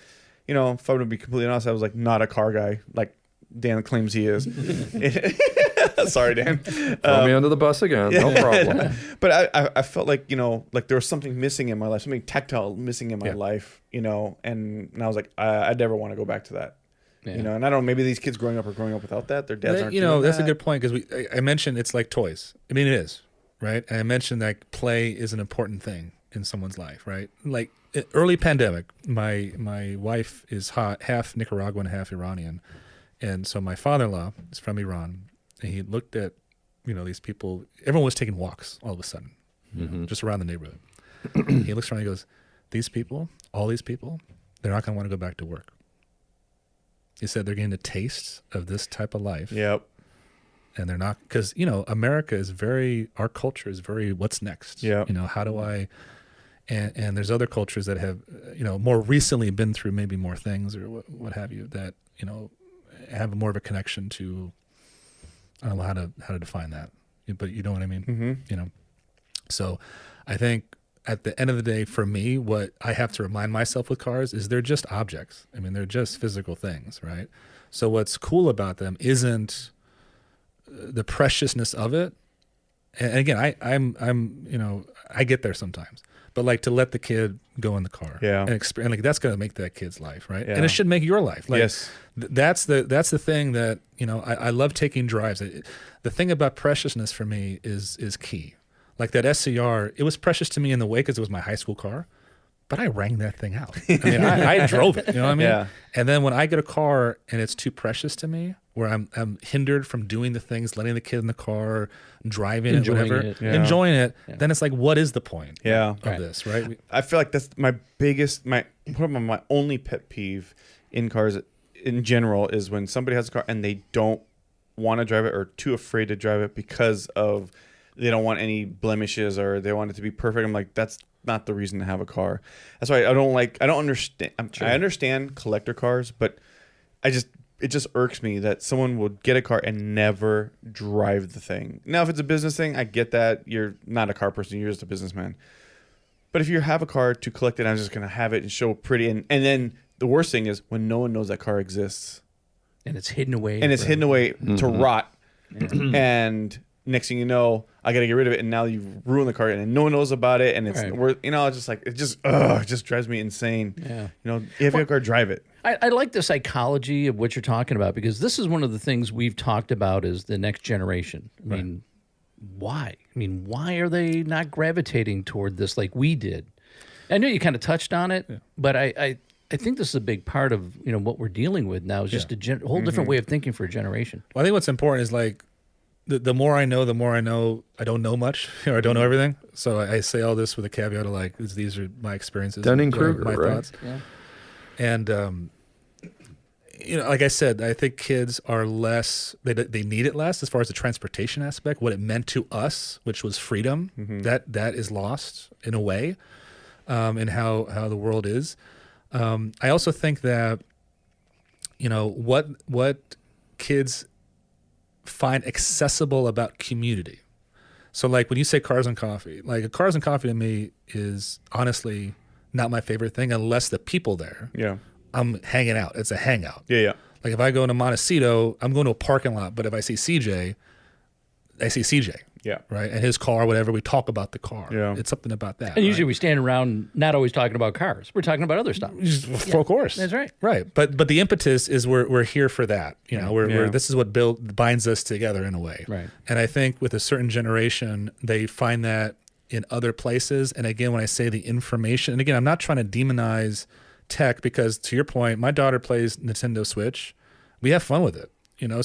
you know, if I'm going to be completely honest, I was like not a car guy like Dan claims he is. Sorry, Dan.
Throw me under the bus again. No problem.
But I felt like, you know, like there was something missing in my life, something tactile missing in my life, you know, and I was like, I never want to go back to that. You know, and I don't know, maybe these kids growing up without that. Their dads aren't,
you know, that's a good point, because I mentioned it's like toys. I mean, it is. Right. And I mentioned that play is an important thing in someone's life. Right. Like early pandemic, my wife is half Nicaraguan, half Iranian. And so my father-in-law is from Iran. And he looked at, you know, these people. Everyone was taking walks all of a sudden, you know, just around the neighborhood. He looks around and he goes, all these people, they're not going to want to go back to work. He said they're getting a taste of this type of life.
Yep.
And they're not, because, you know, our culture is very, what's next?
Yeah.
You know, how do I, and there's other cultures that have, you know, more recently been through maybe more things or what have you, that, you know, have more of a connection to, I don't know how to define that, but you know what I mean?
Mm-hmm.
You know? So I think at the end of the day, for me, what I have to remind myself with cars is they're just objects. I mean, they're just physical things, right? So what's cool about them isn't the preciousness of it. And again, I'm you know, I get there sometimes, but like to let the kid go in the car, and like that's gonna make that kid's life, right? And it should make your life. Like,
yes,
that's the thing that, you know, I love taking drives. The thing about preciousness for me is key. Like that SCR, it was precious to me in the way because it was my high school car, but I rang that thing out. I mean, I drove it. You know what I mean?
Yeah.
And then when I get a car and it's too precious to me, where I'm hindered from doing the things, letting the kid in the car, driving
Enjoying
it, whatever,
it.
Yeah.
enjoying it, then it's like, what is the point of
Right.
this, right?
I feel like that's my probably my only pet peeve in cars in general is when somebody has a car and they don't want to drive it or too afraid to drive it because of they don't want any blemishes or they want it to be perfect. I'm like, that's not the reason to have a car. That's why I don't understand. I understand collector cars, but it just irks me that someone will get a car and never drive the thing. Now, if it's a business thing, I get that. You're not a car person. You're just a businessman. But if you have a car to collect it, I'm just going to have it and show pretty. And then the worst thing is when no one knows that car exists.
And it's hidden away.
And it's hidden away to rot. And next thing you know, I got to get rid of it. And now you've ruined the car and no one knows about it. And it's, you know, it's just like, it just drives me insane.
Yeah.
You know, if you have a car, drive it.
I like the psychology of what you're talking about, because this is one of the things we've talked about is the next generation. I mean, why? I mean, why are they not gravitating toward this like we did? I know you kind of touched on it, but I think this is a big part of, you know, what we're dealing with now is just a whole different way of thinking for a generation.
Well, I think what's important is like the more I know, I don't know much, or I don't know everything. So I say all this with a caveat of like, these are my experiences,
Dunning-Kruger,
my
right?
thoughts. Yeah. And, you know, like I said, I think kids are less, they need it less as far as the transportation aspect, what it meant to us, which was freedom, that is lost in a way. and how the world is. I also think that, what kids find accessible about community. So like when you say cars and coffee, like cars and coffee to me is honestly not my favorite thing unless the people there.
Yeah.
I'm hanging out. It's a hangout.
Yeah.
Like if I go to Montecito, I'm going to a parking lot, but if I see CJ, I see CJ.
Yeah.
Right. And his car, whatever, we talk about the car.
Yeah.
It's something about that.
And usually we stand around not always talking about cars. We're talking about other stuff.
Of course.
That's right.
Right. But the impetus is we're here for that. We're this is what binds us together in a way.
Right.
And I think with a certain generation, they find that in other places. And again, when I say the information, and again, I'm not trying to demonize tech because to your point, my daughter plays Nintendo Switch. We have fun with it.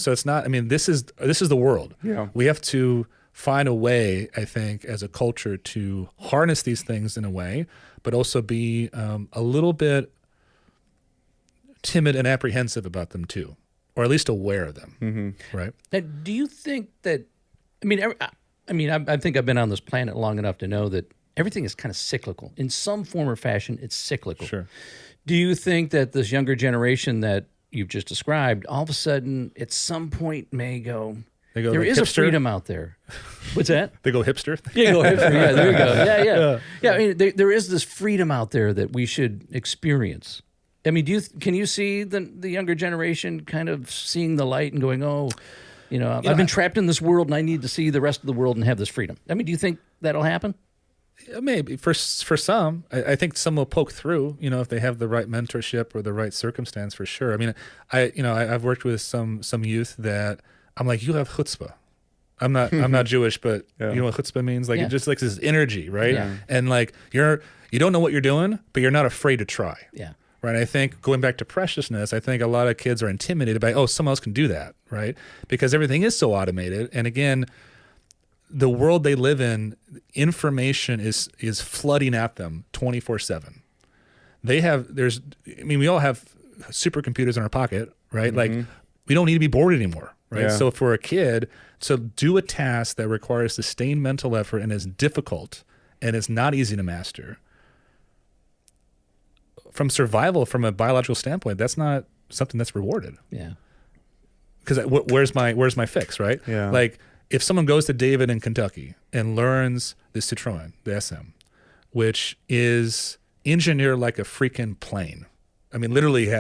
So it's not, this is the world.
Yeah.
We have to find a way, I think, as a culture to harness these things in a way, but also be a little bit timid and apprehensive about them too, or at least aware of them. Mm-hmm. Right.
Now, do you think that? I think I've been on this planet long enough to know that everything is kind of cyclical in some form or fashion. It's cyclical.
Sure.
Do you think that this younger generation that you've just described, all of a sudden, at some point, may go?
They go
there
like
is a
hipster?
freedom out there. What's that?
They go hipster.
Yeah, go hipster. Yeah, there you go. Yeah. There is this freedom out there that we should experience. Can you see the younger generation kind of seeing the light and going, I've been trapped in this world and I need to see the rest of the world and have this freedom. Do you think that'll happen?
Maybe for some, I think some will poke through. If they have the right mentorship or the right circumstance, for sure. I've worked with some youth that I'm like, you have chutzpah. I'm not Jewish, but you know what chutzpah means? Like, It just like this energy, right?
Yeah.
And like you don't know what you're doing, but you're not afraid to try.
Yeah.
Right. I think going back to preciousness, I think a lot of kids are intimidated by, someone else can do that, right? Because everything is so automated. And again, the world they live in, information is flooding at them 24/7. We all have supercomputers in our pocket, right? Mm-hmm. Like we don't need to be bored anymore, right?
Yeah.
So for a kid, to do a task that requires sustained mental effort and is difficult and is not easy to master, from survival, from a biological standpoint, that's not something that's rewarded.
Yeah.
Because where's my fix, right?
Yeah.
Like if someone goes to David in Kentucky and learns the Citroen, the SM, which is engineered like a freaking plane. Literally,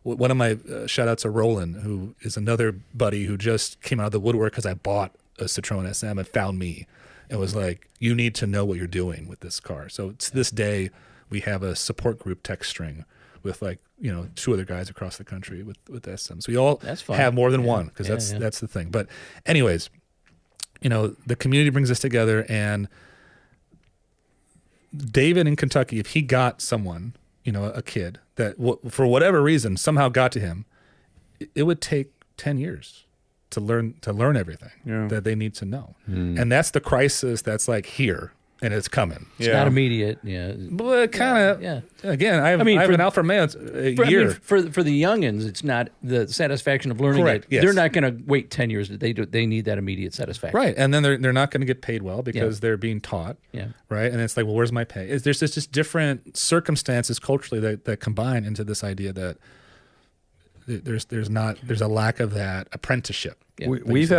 one of my shout outs to Roland, who is another buddy who just came out of the woodwork because I bought a Citroen SM and found me and was like, you need to know what you're doing with this car. So to this day, we have a support group text string with 2 other guys across the country with SMs. We all have more than one because that's the thing. But anyways, the community brings us together, and David in Kentucky, if he got someone, a kid that for whatever reason somehow got to him, it would take 10 years to learn everything that they need to know. And that's the crisis that's like here. And it's coming.
It's not immediate. Yeah.
But kind of. Yeah. Again, I have an Alfa Romeo year.
For the youngins, it's not the satisfaction of learning
Correct,
it.
yes.
They're not going to wait 10 years. They need that immediate satisfaction.
Right. And then they're not going to get paid well because they're being taught.
Yeah.
Right. And it's like, well, where's my pay? There's just different circumstances culturally that combine into this idea that there's a lack of that apprenticeship.
Yeah,
we've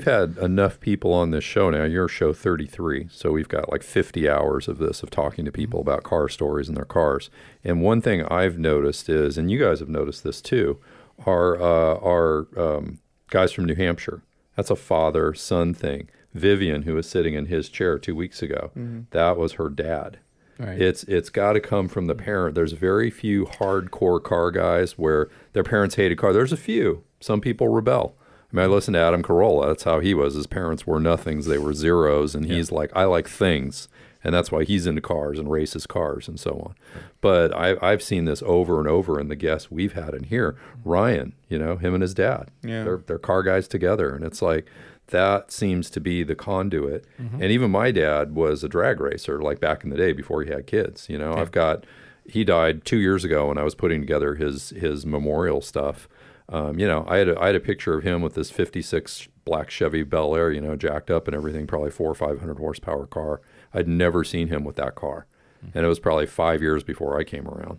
had enough people on this show now. Your show 33, so we've got like 50 hours of this, of talking to people about car stories and their cars. And one thing I've noticed is, and you guys have noticed this too, are guys from New Hampshire. That's a father-son thing. Vivian, who was sitting in his chair 2 weeks ago, that was her dad.
Right.
It's got to come from the parent. There's very few hardcore car guys where their parents hated car. There's a few. Some people rebel. I listened to Adam Carolla. That's how he was. His parents were nothings. They were zeros. And he's like, I like things. And that's why he's into cars and races cars and so on. But I've seen this over and over in the guests we've had in here. Ryan, him and his dad. Yeah. They're car guys together. And it's like, that seems to be the conduit. And even my dad was a drag racer, like back in the day before he had kids. He died 2 years ago when I was putting together his memorial stuff. I had a picture of him with this 56 black Chevy Bel Air, jacked up and everything, probably 400 or 500 horsepower car. I'd never seen him with that car. and it was probably 5 years before I came around.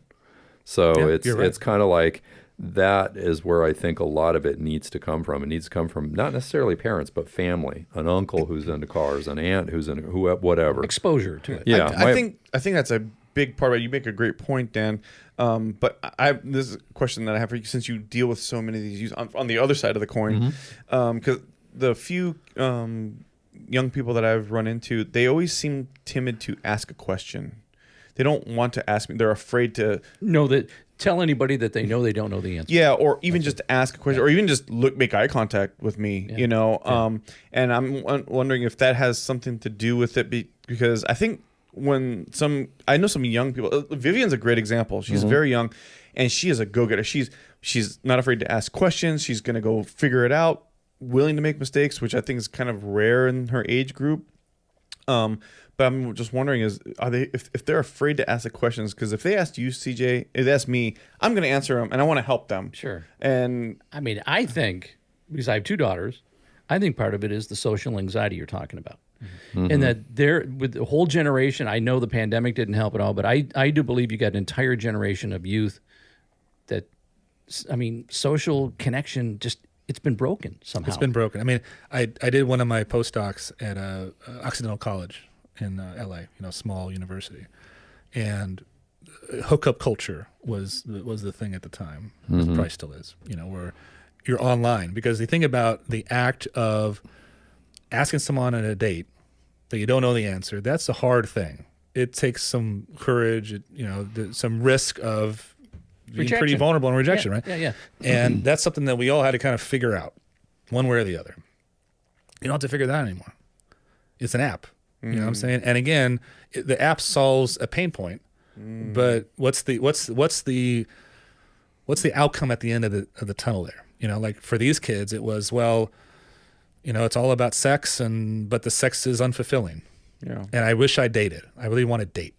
So
you're right.
it's kind of like that is where I think a lot of it needs to come from. It needs to come from not necessarily parents, but family. An uncle who's into cars, an aunt who's into whatever.
Exposure to it.
Yeah,
I think that's a big part of it. You make a great point, Dan. But this is a question that I have for you, since you deal with so many of these on the other side of the coin, because the few young people that I've run into, they always seem timid to ask a question. They don't want to ask me. They're afraid to
tell anybody that they know they don't know the answer.
Yeah, or even just to ask a question, or even just make eye contact with me.
Yeah.
You know, and I'm wondering if that has something to do with it, because I think I know some young people. Vivian's a great example. She's very young, and she is a go-getter. She's not afraid to ask questions. She's going to go figure it out, willing to make mistakes, which I think is kind of rare in her age group. But I'm just wondering, are they if they're afraid to ask the questions? Because if they asked you, CJ, if they asked me, I'm going to answer them, and I want to help them.
Sure.
And
I mean, I think, because I have 2 daughters, I think part of it is the social anxiety you're talking about. And that with the whole generation, I know the pandemic didn't help at all, but I do believe you got an entire generation of youth that, I mean, social connection it's been broken somehow.
It's been broken. I mean, I did one of my postdocs at Occidental College in LA, small university, and hookup culture was the thing at the time. It probably still is. Where you're online, because the thing about the act of asking someone on a date that you don't know the answer, that's a hard thing. It takes some courage, some risk of being
Rejection.
pretty vulnerable and rejection, right?
Yeah.
And that's something that we all had to kind of figure out, one way or the other. You don't have to figure that out anymore. It's an app. You know what I'm saying? And again, the app solves a pain point, but what's the outcome at the end of the tunnel there? Like for these kids, it was, it's all about sex, but the sex is unfulfilling.
yeah,
And I wish I dated. I really want to date.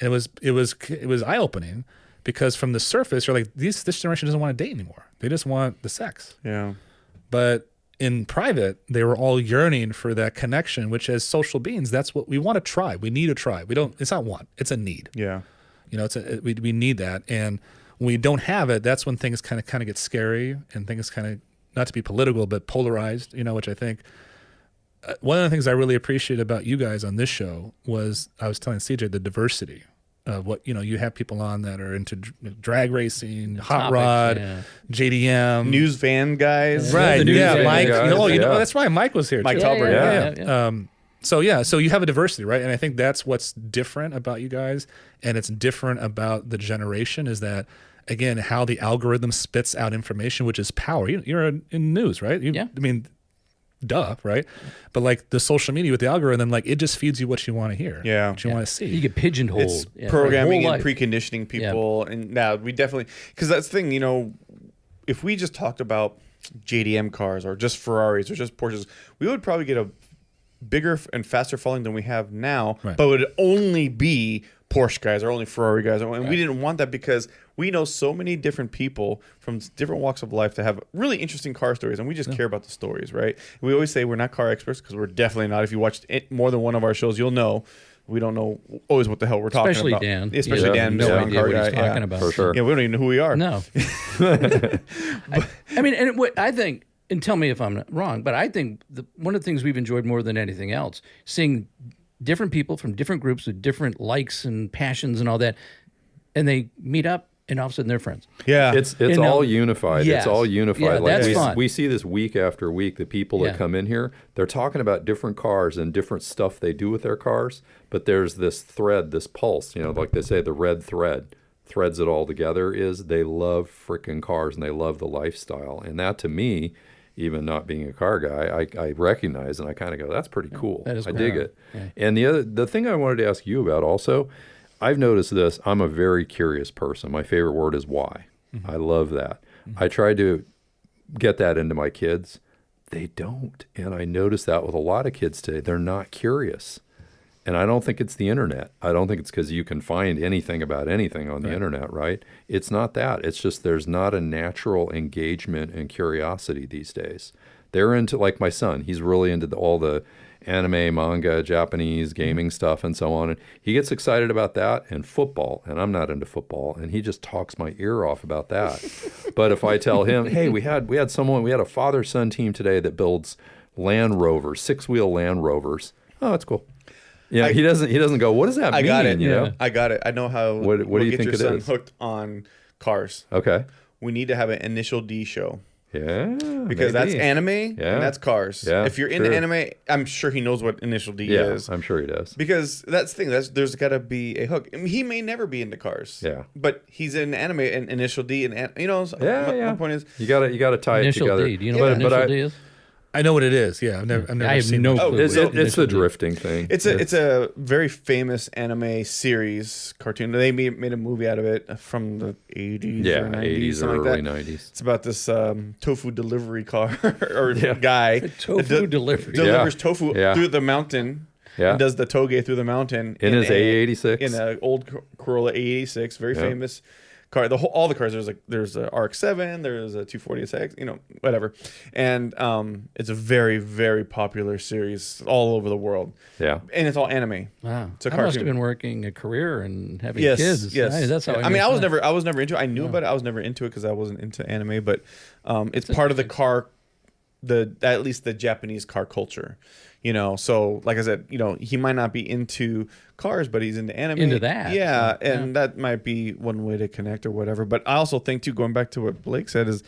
And it was eye opening, because from the surface, you're like, this generation doesn't want to date anymore. They just want the sex.
yeah.
But in private, they were all yearning for that connection, which as social beings, that's what we want to try. We need to try. It's not want, it's a need.
Yeah.
We need that. And when we don't have it, that's when things kind of get scary, and things kind of, not to be political, but polarized, which I think one of the things I really appreciate about you guys on this show was, I was telling CJ, the diversity of what, you have people on that are into drag racing, hot
Topics,
rod,
yeah.
JDM.
News van guys.
Right.
The news
Yeah.
van
Mike.
guys,
That's why Mike was here.
Mike
too.
Talbert.
Yeah.
So you have a diversity, right? And I think that's what's different about you guys, and it's different about the generation, is that, again, how the algorithm spits out information, which is power. You're in news, right?
Yeah.
I mean, duh, right? But like the social media with the algorithm, like it just feeds you what you want to hear,
Yeah.
what you want to see.
You get pigeonholed.
It's
for
programming
your whole
and
life.
preconditioning people. And now we definitely, because that's the thing, if we just talked about JDM cars or just Ferraris or just Porsches, we would probably get a bigger and faster following than we have now,
Right.
but it would only be Porsche guys or only Ferrari guys. And we didn't want that, because we know so many different people from different walks of life that have really interesting car stories, and we just care about the stories, right? We always say we're not car experts, because we're definitely not. If you watched more than one of our shows, you'll know we don't know always what the hell we're talking
Especially
about.
Dan.
Especially
Yeah.
Dan,
No
Mr.
idea
Car
what he's
Guy.
talking about.
For sure.
Yeah, we don't even know who we are.
No. I mean, and what I think, and tell me if I'm not wrong, but I think one of the things we've enjoyed more than anything else, seeing different people from different groups with different likes and passions and all that, and they meet up, and all of a sudden they're friends.
Yeah.
It's all unified.
Yes.
It's all unified.
Yeah, that's fun.
we see this week after week. The people that come in here, they're talking about different cars and different stuff they do with their cars. But there's this thread, this pulse. Like they say, the red thread threads it all together. Is they love freaking cars and they love the lifestyle. And that, to me, even not being a car guy, I recognize, and I kind of go, that's pretty cool.
that is
I
cool.
dig it.
Yeah.
And the thing I wanted to ask you about also, I've noticed this. I'm a very curious person. My favorite word is why. I love that. I try to get that into my kids. They don't. And I notice that with a lot of kids today. They're not curious. And I don't think it's the internet. I don't think it's because you can find anything about anything on the internet, right? It's not that. It's just there's not a natural engagement and curiosity these days. They're into, like my son, he's really into all the anime, manga, Japanese gaming stuff, and so on. And he gets excited about that and football, and I'm not into football, and he just talks my ear off about that. But if I tell him, hey, we had a father-son team today that builds Land Rovers, 6-wheel Land Rovers. Oh, that's cool. Yeah, he doesn't go, what does that mean?
I got it.
You know?
I got it. I know how.
What do
we'll
you
get
think
your
it
son
is?
hooked on cars.
Okay.
We need to have an Initial D show.
Yeah.
Because that's
maybe.
anime
Yeah.
and that's cars.
Yeah,
If you're into
true.
anime, I'm sure he knows what Initial D
Yeah,
is.
I'm sure he does.
Because that's the thing. There's got to be a hook. I mean, he may never be into cars.
Yeah.
But he's in anime and Initial D and my point is
You gotta tie
Initial
it together.
D. Do you know what initial D is?
I know what it is. Yeah, I've never
I have
seen
no
it.
clue.
It's
what
the
initial D is.
drifting thing.
it's a very famous anime series cartoon. They made a movie out of it from the 80s
Yeah,
or 90s,
80s or
something
early
like that.
90s.
It's about this tofu delivery car or guy.
Tofu
that
delivery.
delivers
Yeah.
tofu
Yeah.
through the mountain.
Yeah.
And does the toge through the mountain
In his A86.
in an old Corolla A86, very famous car. All the cars. There's a RX-7, there's a 240SX, whatever, and it's a very, very popular series all over the world.
Yeah.
And it's all anime.
Wow.
It's a
I must have
cartoon.
been working a career and having
Yes,
kids.
yes.
Nice. That's how
I mean, I was
missed that.
never into it. I knew about it. I was never into it because I wasn't into anime. But it's part of the car, at least the Japanese car culture. So like I said, he might not be into cars, but he's into anime.
Into that.
Yeah,
Yeah.
and that might be one way to connect or whatever. But I also think, too, going back to what Blake said, is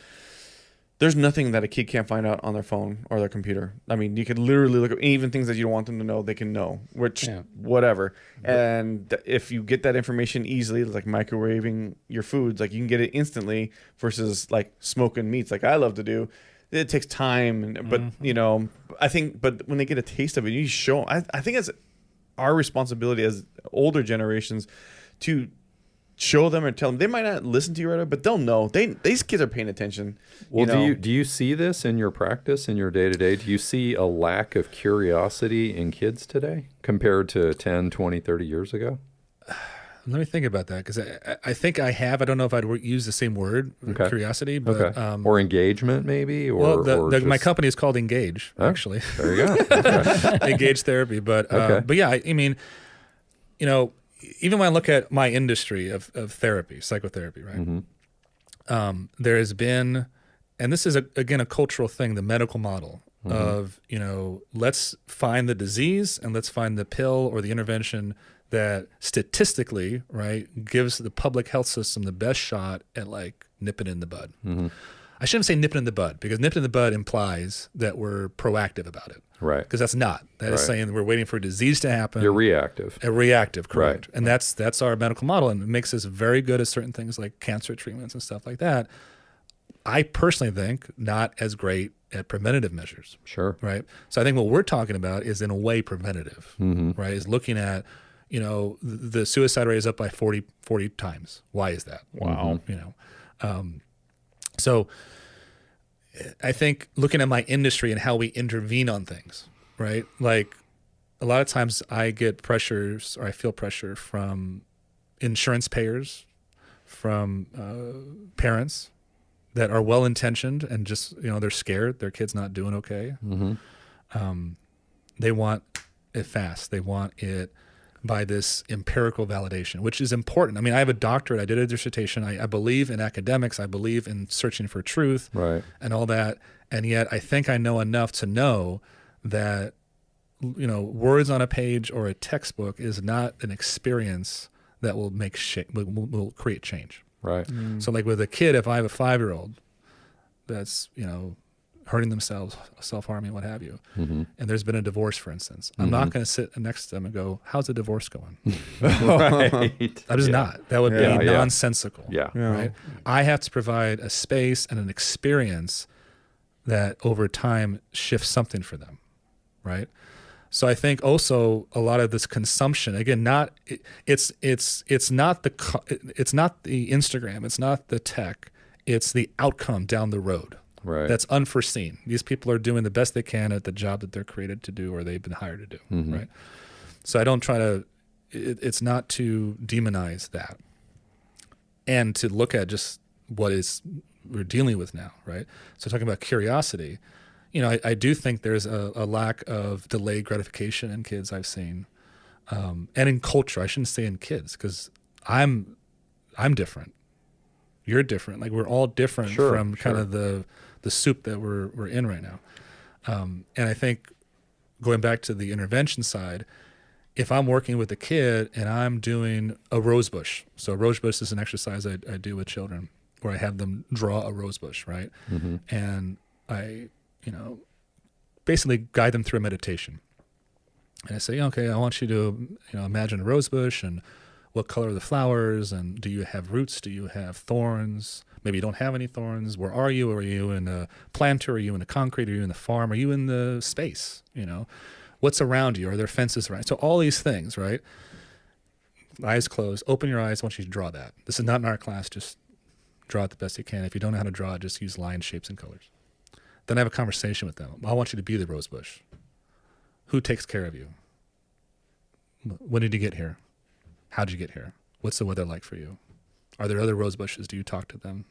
there's nothing that a kid can't find out on their phone or their computer. I mean, you could literally look at even things that you don't want them to know, they can know, which, whatever. And if you get that information easily, like microwaving your foods, like you can get it instantly versus like smoking meats like I love to do. It takes time, but I think. But when they get a taste of it, you show. I think it's our responsibility as older generations to show them or tell them. They might not listen to you right away, but they'll know. These kids are paying attention.
Well, do you see this in your practice, in your day-to-day? Do you see a lack of curiosity in kids today compared to 10, 20, 30 years ago?
Let me think about that because I think I have. I don't know if I'd use the same word, curiosity, but
or engagement maybe. Or,
my company is called Engage. Actually,
there you go. Okay.
Engage Therapy. But yeah, I mean, even when I look at my industry of therapy, psychotherapy, right? There has been, and this is again a cultural thing, the medical model of let's find the disease and let's find the pill or the intervention that statistically, right, gives the public health system the best shot at like nipping in the bud. I shouldn't say nipping in the bud because nipping in the bud implies that we're proactive about it.
Right.
Because that's not. That is saying we're waiting for a disease to happen.
You're reactive.
Reactive, correct.
Right.
And that's our medical model, and it makes us very good at certain things like cancer treatments and stuff like that. I personally think not as great at preventative measures.
Sure.
Right. So I think what we're talking about is in a way preventative, right? Is looking at, the suicide rate is up by 40 times. Why is that?
Wow.
So I think looking at my industry and how we intervene on things, right? Like a lot of times I get pressures or I feel pressure from insurance payers, from parents that are well-intentioned and just, they're scared their kid's not doing okay. They want it fast. They want it by this empirical validation, which is important. I mean, I have a doctorate. I did a dissertation. I believe in academics. I believe in searching for truth and all that. And yet I think I know enough to know that, words on a page or a textbook is not an experience that will make will create change.
Right.
So like with a kid, if I have a 5-year-old that's, hurting themselves, self-harming, what have you, and there's been a divorce, for instance, I'm not going to sit next to them and go, how's the divorce going?
Right.
I'm just not. That would be nonsensical.
Yeah.
Right? I have to provide a space and an experience that over time shifts something for them, right? So I think also a lot of this consumption, again, it's not the Instagram, it's not the tech, it's the outcome down the road.
Right.
That's unforeseen. These people are doing the best they can at the job that they're created to do or they've been hired to do, right? So I don't try to, it's not to demonize that and to look at just what is we're dealing with now, right? So talking about curiosity, I do think there's a lack of delayed gratification in kids I've seen, and in culture. I shouldn't say in kids, because I'm different. You're different. Like, we're all different from kind of the soup that we're in right now. And I think, going back to the intervention side, if I'm working with a kid and I'm doing a rose bush, so a rose bush is an exercise I do with children, where I have them draw a rose bush, right? Mm-hmm. And I, basically guide them through a meditation. And I say, okay, I want you to, imagine a rose bush, and what color are the flowers, and do you have roots? Do you have thorns? Maybe you don't have any thorns. Where are you? Are you in a planter? Are you in the concrete? Are you in the farm? Are you in the space? What's around you? Are there fences around? So all these things, right? Eyes closed. Open your eyes. I want you to draw that. This is not an art class. Just draw it the best you can. If you don't know how to draw it, just use lines, shapes, and colors. Then I have a conversation with them. I want you to be the rose bush. Who takes care of you? When did you get here? How did you get here? What's the weather like for you? Are there other rose bushes? Do you talk to them?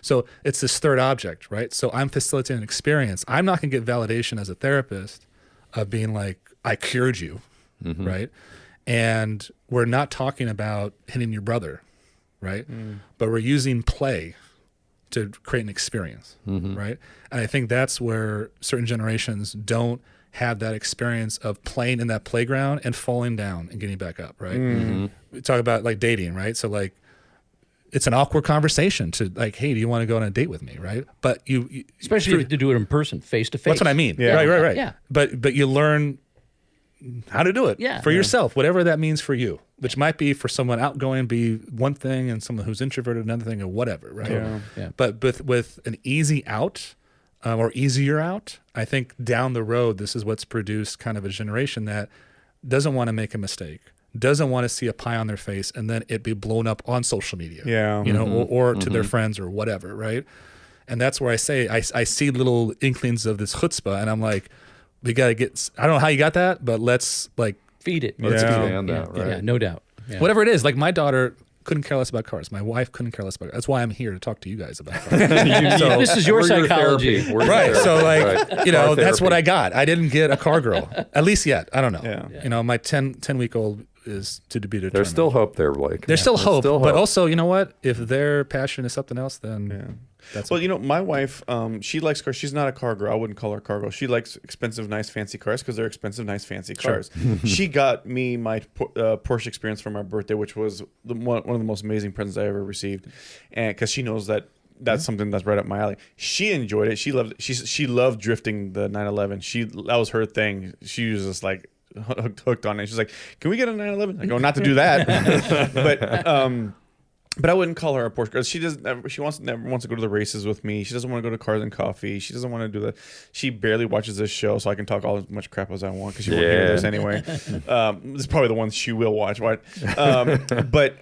So it's this third object, right? So I'm facilitating an experience. I'm not going to get validation as a therapist of being like, I cured you, mm-hmm. right? And we're not talking about hitting your brother, right? But we're using play to create an experience, mm-hmm. right? And I think that's where certain generations don't have that experience of playing in that playground and falling down and getting back up, right? Mm-hmm. We talk about like dating, right? So like, it's an awkward conversation to like, hey, do you want to go on a date with me, right? But you
especially if you have to do it in person, face to face.
That's what I mean. Yeah. Right. Yeah. But you learn how to do it for yourself, whatever that means for you, which might be for someone outgoing be one thing, and someone who's introverted another thing, or whatever, right? Yeah. But with an easy out or easier out, I think down the road, this is what's produced kind of a generation that doesn't want to make a mistake, doesn't want to see a pie on their face and then it be blown up on social media, or to their friends or whatever, right? And that's where I say I see little inklings of this chutzpah, and I'm like, we got to get. I don't know how you got that, but let's like
feed it.
Let's feed
it.
Right?
Yeah, no doubt. Yeah.
Whatever it is, like my daughter couldn't care less about cars. My wife couldn't care less about cars. That's why I'm here to talk to you guys about cars.
So, this is your psychology.
Right. So like, that's what I got. I didn't get a car girl, at least yet. I don't know. Yeah. My 10-week-old is to be determined.
There's still hope there, Blake.
There's still hope. But also, you know what? If their passion is something else, then that's
my wife, she likes cars. She's not a car girl. I wouldn't call her a car girl. She likes expensive, nice, fancy cars because they're expensive, nice, fancy cars. She got me my Porsche experience for my birthday, which was one of the most amazing presents I ever received, and because she knows that that's something that's right up my alley. She enjoyed it. She loved it. She loved drifting the 911. That was her thing. She was just like hooked on it. She's like, "Can we get a 911?" I go, "Not to do that," but I wouldn't call her a Porsche girl. She doesn't. She never wants to go to the races with me. She doesn't want to go to Cars and Coffee. She doesn't want to do that. She barely watches this show, so I can talk all as much crap as I want because she won't hear this anyway. This is probably the one she will watch. Right? But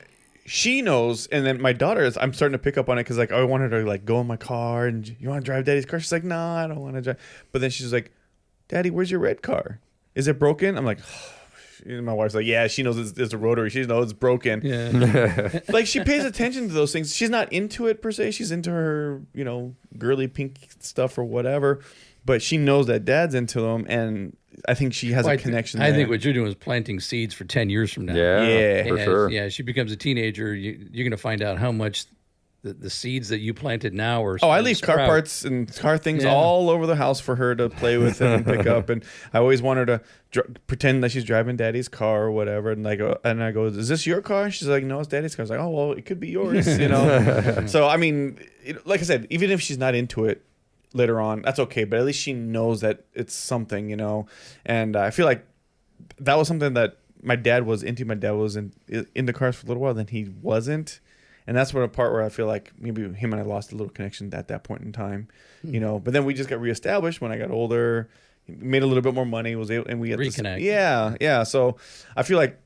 she knows. And then my daughter is. I'm starting to pick up on it because like I want her to like go in my car and you want to drive Daddy's car. She's like, "No, I don't want to drive." But then she's like, "Daddy, where's your red car? Is it broken?" I'm like, my wife's like, yeah, she knows it's a rotary. She knows it's broken. Yeah. Like she pays attention to those things. She's not into it per se. She's into her, girly pink stuff or whatever. But she knows that Dad's into them, and I think she has a connection.
I think what you're doing is planting seeds for 10 years from now.
Yeah, for sure.
Yeah, she becomes a teenager. You're going to find out how much the seeds that you planted now are.
I leave car parts and car things all over the house for her to play with and pick up. And I always want her to pretend that she's driving Daddy's car or whatever. And I go, "Is this your car?" And she's like, "No, it's Daddy's car." I was like, "Oh, well, it could be yours," So I mean, like I said, even if she's not into it later on, that's okay. But at least she knows that it's something, And I feel like that was something that my dad was into. My dad was into cars for a little while, then he wasn't. And that's a part where I feel like maybe him and I lost a little connection at that point in time, But then we just got reestablished when I got older, made a little bit more money, and we had
reconnect.
Yeah. So I feel like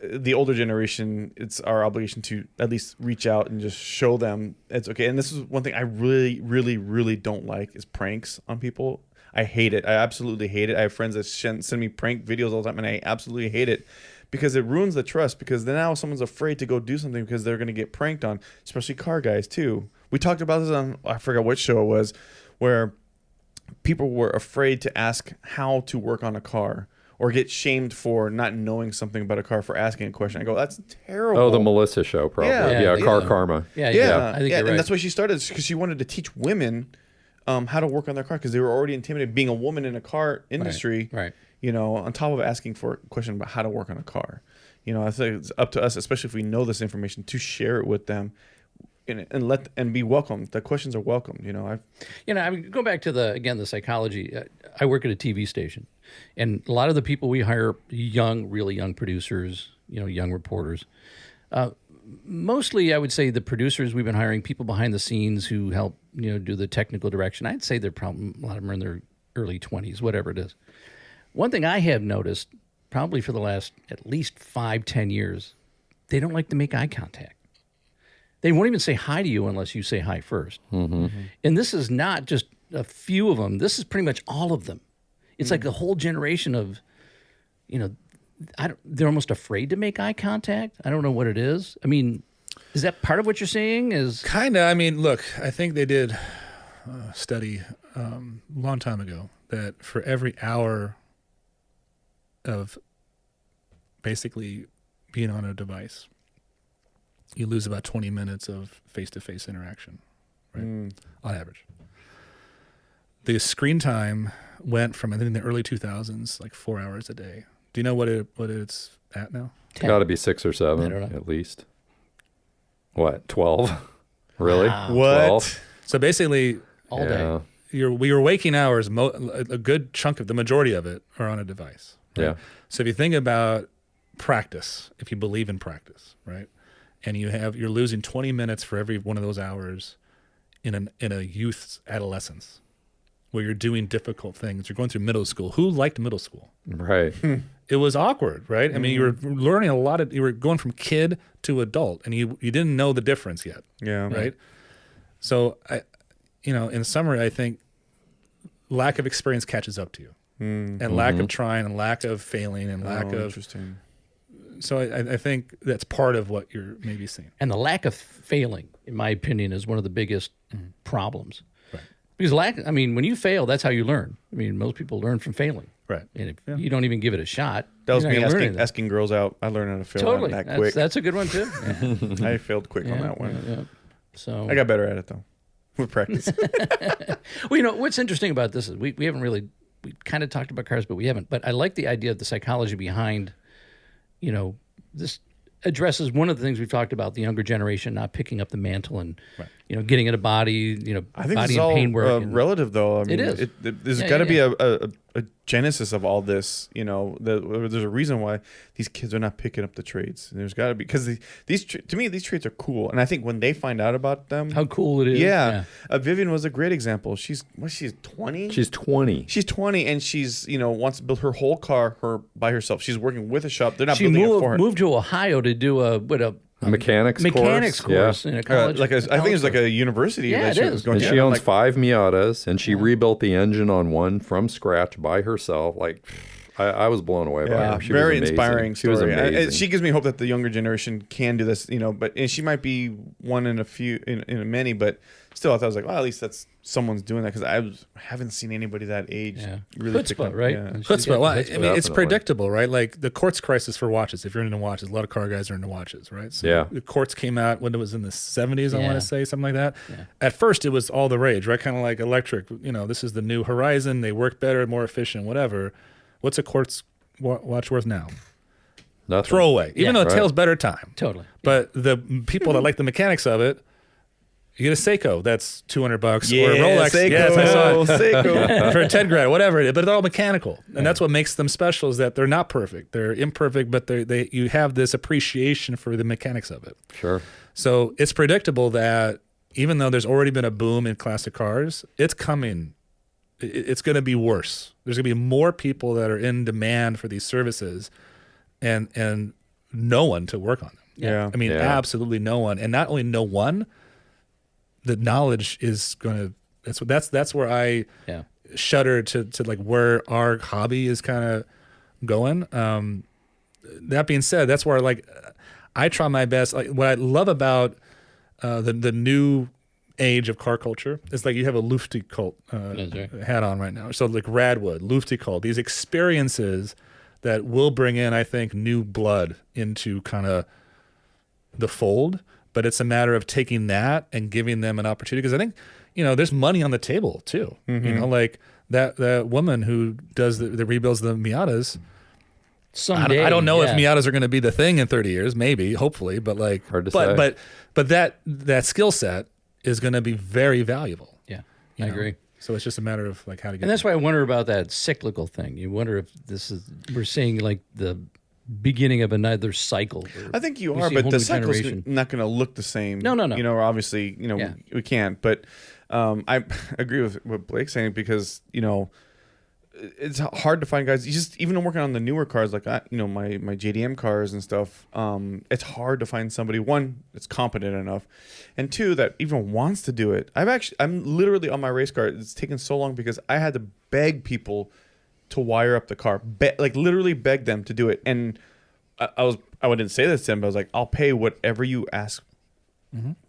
the older generation, it's our obligation to at least reach out and just show them it's okay. And this is one thing I really, really, really don't like is pranks on people. I hate it. I absolutely hate it. I have friends that send me prank videos all the time, and I absolutely hate it. Because it ruins the trust, because then now someone's afraid to go do something because they're going to get pranked on, especially car guys too. We talked about this on, I forgot which show it was, where people were afraid to ask how to work on a car or get shamed for not knowing something about a car for asking a question. I go, that's terrible.
Oh, the Melissa show, probably.
Yeah,
Car
yeah.
karma.
Yeah,
Yeah,
I think
yeah,
you're right.
and that's why she started, because she wanted to teach women how to work on their car, because they were already intimidated being a woman in a car industry.
Right.
You know, on top of asking for a question about how to work on a car. You know, I think it's up to us, especially if we know this information, to share it with them and be welcome. The questions are welcome. You know,
I mean, go back to the psychology. I work at a TV station, and a lot of the people we hire, really young producers, young reporters. Mostly, I would say the producers we've been hiring, people behind the scenes who help, do the technical direction. I'd say they're probably, a lot of them are in their early 20s, whatever it is. One thing I have noticed, probably for the last at least 5-10 years, they don't like to make eye contact. They won't even say hi to you unless you say hi first.
Mm-hmm.
And this is not just a few of them. This is pretty much all of them. It's like a whole generation of, they're almost afraid to make eye contact. I don't know what it is. I mean, is that part of what you're saying?
Kind of. I mean, look, I think they did a study a long time ago that for every hour of basically being on a device, you lose about 20 minutes of face-to-face interaction, right? On average. The screen time went from, I think in the early 2000s, like 4 hours a day. Do you know what it's at now?
Got to be 6 or 7
I don't know.
at least. What, 12? Really?
Wow.
what?
12?
So basically,
All day.
your waking hours, a good chunk of the majority of it are on a device. Right?
Yeah.
So if you think about practice, if you believe in practice, right? And you're losing 20 minutes for every one of those hours in a youth's adolescence where you're doing difficult things. You're going through middle school. Who liked middle school?
Right.
It was awkward, right? I mean, you were learning you were going from kid to adult, and you didn't know the difference yet.
Yeah.
Right. So in summary, I think lack of experience catches up to you, and lack of trying, and lack of failing, and lack of.
Interesting.
So I think that's part of what you're maybe seeing.
And the lack of failing, in my opinion, is one of the biggest problems.
Right.
Because when you fail, that's how you learn. I mean, most people learn from failing.
Right.
And if you don't even give it a shot,
That was
you're
me
not gonna learn anything.
asking girls out. I learned how to fail
Totally.
that quick.
That's a good one, too. Yeah.
I failed quick on that one.
Yeah. So
I got better at it, though, with practice.
Well, what's interesting about this is we haven't really, we kind of talked about cars, but we haven't. But I like the idea of the psychology behind, this addresses one of the things we've talked about, the younger generation not picking up the mantle and, getting at a body,
I think
body
this is
and pain work.
all
and-
relative, though. I mean,
It is.
There's
Yeah,
got to
yeah,
be a genesis of all this. There's a reason why these kids are not picking up the trades. And there's got to be, because to me, these trades are cool. And I think when they find out about them,
How cool it is.
yeah. Vivian was a great example. She's 20.
She's 20.
She's 20, and she's wants to build her whole car by herself. She's working with a shop. They're not
She
building it for her.
moved to Ohio to do a
Mechanics
course in a college.
I think it's like a university.
Yeah,
that
it
she
is.
was going
And
to.
she
I'm
owns
like,
5 Miatas, and she rebuilt the engine on one from scratch by herself. Like, I was blown away by
yeah,
her. She was
very
amazing.
inspiring
She was
story.
amazing.
She gives me hope that the younger generation can do this. And she might be one in a few, in many, but still, I thought I was like, well, at least that's someoone's doing that, because I haven't seen anybody that age really pick
Chutzpah,
up.
right?
Yeah.
And she's
Chutzpah.
got
Well,
chutzpah.
I mean, it's
Definitely.
predictable, right? Like the quartz crisis for watches. If you're into watches, a lot of car guys are into watches, right? So
Yeah.
the quartz came out when it was in the 70s, I
Yeah.
want to say, something like that.
Yeah.
At first, it was all the rage, right? Kind of like electric. This is the new horizon. They work better, more efficient, whatever. What's a quartz watch worth now?
Nothing.
Throwaway. Even though it
right.
tells better time.
Totally.
But the people that like the mechanics of it, you get a Seiko that's $200
Yeah,
or a Rolex.
Seiko,
Yes, I saw it.
Seiko.
For 10 grand, whatever it is, but they're all mechanical, and that's what makes them special. Is that they're not perfect, they're imperfect, but you have this appreciation for the mechanics of it.
Sure.
So it's predictable that even though there's already been a boom in classic cars, it's coming. It's going to be worse. There's going to be more people that are in demand for these services, and no one to work on them.
Yeah.
I mean,
Yeah.
absolutely no one, and not only no one. The knowledge is going to. That's where I
Yeah.
shudder to like where our hobby is kind of going. That being said, that's where I try my best. Like what I love about the new age of car culture. It's like you have a Lufty cult
That's right.
hat on right now. So like Radwood, Lufty cult, these experiences that will bring in, I think, new blood into kind of the fold. But it's a matter of taking that and giving them an opportunity. Because I think, there's money on the table too. Like that woman who does the rebuilds the Miatas.
Someday,
I don't know if
yeah.
Miatas are going to be the thing in 30 years, maybe, hopefully, but like,
Hard to say.
But that skill set is going to be very valuable.
Yeah,
you
I
know?
agree.
So it's just a matter of like how to get.
And that's why I wonder about that cyclical thing. You wonder if we're seeing like the beginning of another cycle.
I think you
we
are,
see a
but
whole
the
new
cycle's
generation.
not going to look the same.
No.
Obviously,
Yeah.
we can't. But I agree with what Blake's saying because it's hard to find guys. You just even working on the newer cars, like my JDM cars and stuff. It's hard to find somebody, one, that's competent enough, and two, that even wants to do it. I'm literally on my race car. It's taken so long because I had to beg people to wire up the car, literally beg them to do it. And I didn't say this to them, but I was like, I'll pay whatever you ask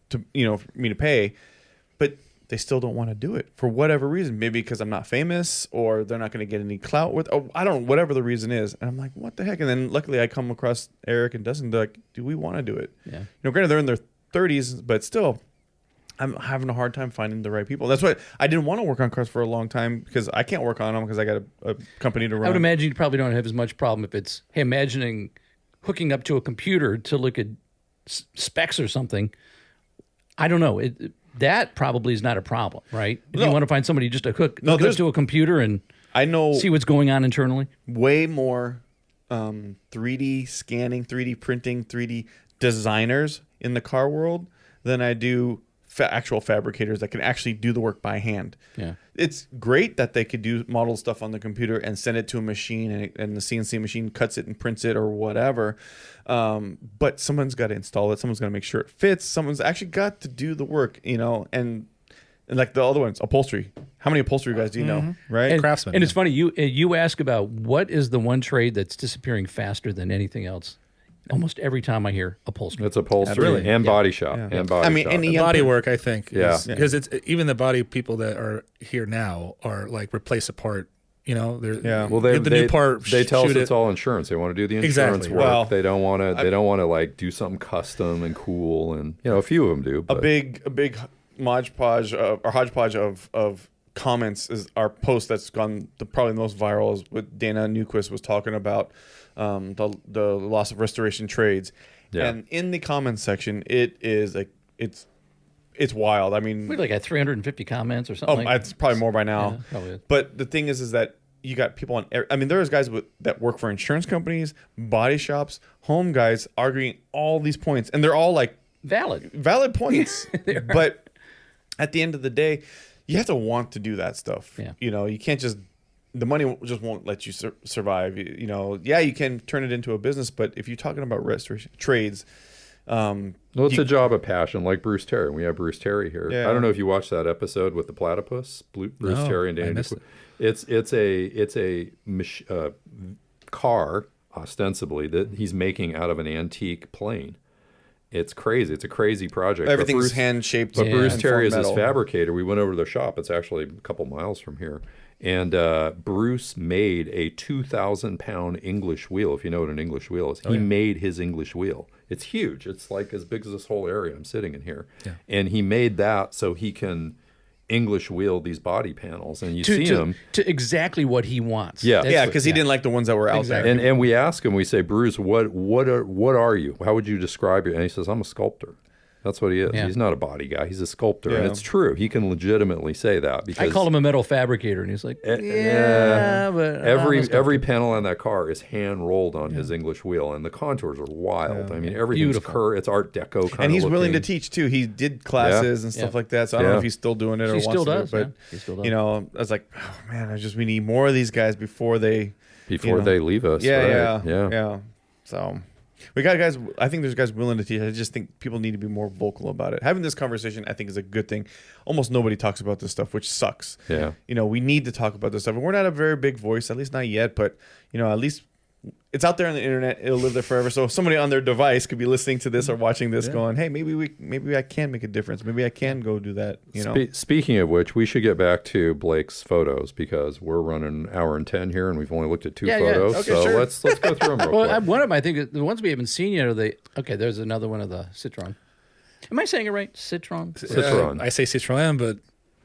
to for me to pay, but they still don't want to do it for whatever reason. Maybe because I'm not famous, or they're not going to get any clout with. Oh, I don't. Whatever the reason is, and I'm like, what the heck? And then luckily I come across Eric and Dustin. They're like, do we want to do it?
Yeah.
Granted they're in their 30s, but still, I'm having a hard time finding the right people. That's why I didn't want to work on cars for a long time, because I can't work on them because I got a company to run.
I would imagine you probably don't have as much problem if it's imagining hooking up to a computer to look at specs or something. I don't know. That probably is not a problem, right? If you want to find somebody just to hook up to a computer and
I know
see what's going on internally.
way more 3D scanning, 3D printing, 3D designers in the car world than I do actual fabricators that can actually do the work by hand.
Yeah.
It's great that they could do model stuff on the computer and send it to a machine, and the CNC machine cuts it and prints it or whatever. But someone's got to install it. Someone's got to make sure it fits. Someone's actually got to do the work, and like the other ones, upholstery. How many upholstery guys do you know, right?
And,
Craftsman,
and
yeah.
it's funny, you ask about what is the one trade that's disappearing faster than anything else. Almost every time I hear upholstery.
It's upholstery
Really?
and body shop
Yeah.
and body
I mean,
shop.
any-
The body work, I think,
Yeah.
because it's even the body people that are here now are like replace a part. They're
Yeah.
get the new part.
They tell us
shoot
it's all insurance. They want to do the insurance
Exactly.
work.
Well,
they don't want to. They don't want to like do something custom and cool. And a few of them do.
a
But
big hodgepodge of comments is our post that's gone probably the most viral, is what Dana Newquist was talking about, the loss of restoration trades.
Yeah.
And in the comments section, it is it's wild. I mean,
We like 350 comments or something.
it's probably more by now.
Yeah, probably is.
But the thing is that you got people on. I mean, there's guys that work for insurance companies, body shops, home guys arguing all these points, and they're all like valid points. But at the end of the day, you have to want to do that stuff.
Yeah.
You can't just. The money just won't let you survive. Yeah, you can turn it into a business, but if you're talking about restoration trades,
it's a job of passion, like Bruce Terry. We have Bruce Terry here.
Yeah.
I don't know if you watched that episode with the platypus, Bruce
No,
Terry and
I
Danny.
missed it.
It's a car ostensibly that he's making out of an antique plane. It's crazy. It's a crazy project. But
everything's
Bruce-
hand shaped.
But Bruce Terry is his fabricator. We went over to their shop. It's actually a couple miles from here. And Bruce made a 2,000-pound English wheel, if you know what an English wheel is. He made his English wheel. It's huge. It's like as big as this whole area I'm sitting in here. Yeah. And he made that so he can English wheel these body panels. And you see him.
To exactly what he wants.
Yeah.
Yeah, because he didn't like the ones that were out there.
And we ask him, we say, Bruce, what are you? How would you describe you? And he says, I'm a sculptor. That's what he is.
Yeah.
He's not a body guy. He's a sculptor.
Yeah.
And it's true. He can legitimately say that. Because
I call him a metal fabricator, and he's like, but
every panel on that car is hand rolled on his English wheel, and the contours are wild. I mean, everything's
Beautiful.
It's Art Deco kind of
And he's willing to
looking.
teach too. He did classes and stuff like that. So I don't know if he's still doing it or
He
wants
still
to
does,
do it.
yeah.
But
He still does.
I was like, oh man, we need more of these guys before they
They leave us.
Yeah,
right?
yeah. So we got guys. I think there's guys willing to teach. I just think people need to be more vocal about it. Having this conversation, I think, is a good thing. Almost nobody talks about this stuff, which sucks.
Yeah.
We need to talk about this stuff. And we're not a very big voice, at least not yet. But at least it's out there on the internet. It'll live there forever. So somebody on their device could be listening to this or watching this, going, "Hey, maybe I can make a difference. Maybe I can go do that." You know.
Speaking of which, we should get back to Blake's photos because we're running an hour and 10 here, and we've only looked at two photos.
Okay,
so
sure.
let's go through them real quick.
One of them, I think, the ones we haven't seen yet are the. Okay, there's another one of the Citroen. Am I saying it right? Citroen.
Citroen.
I say Citroen, but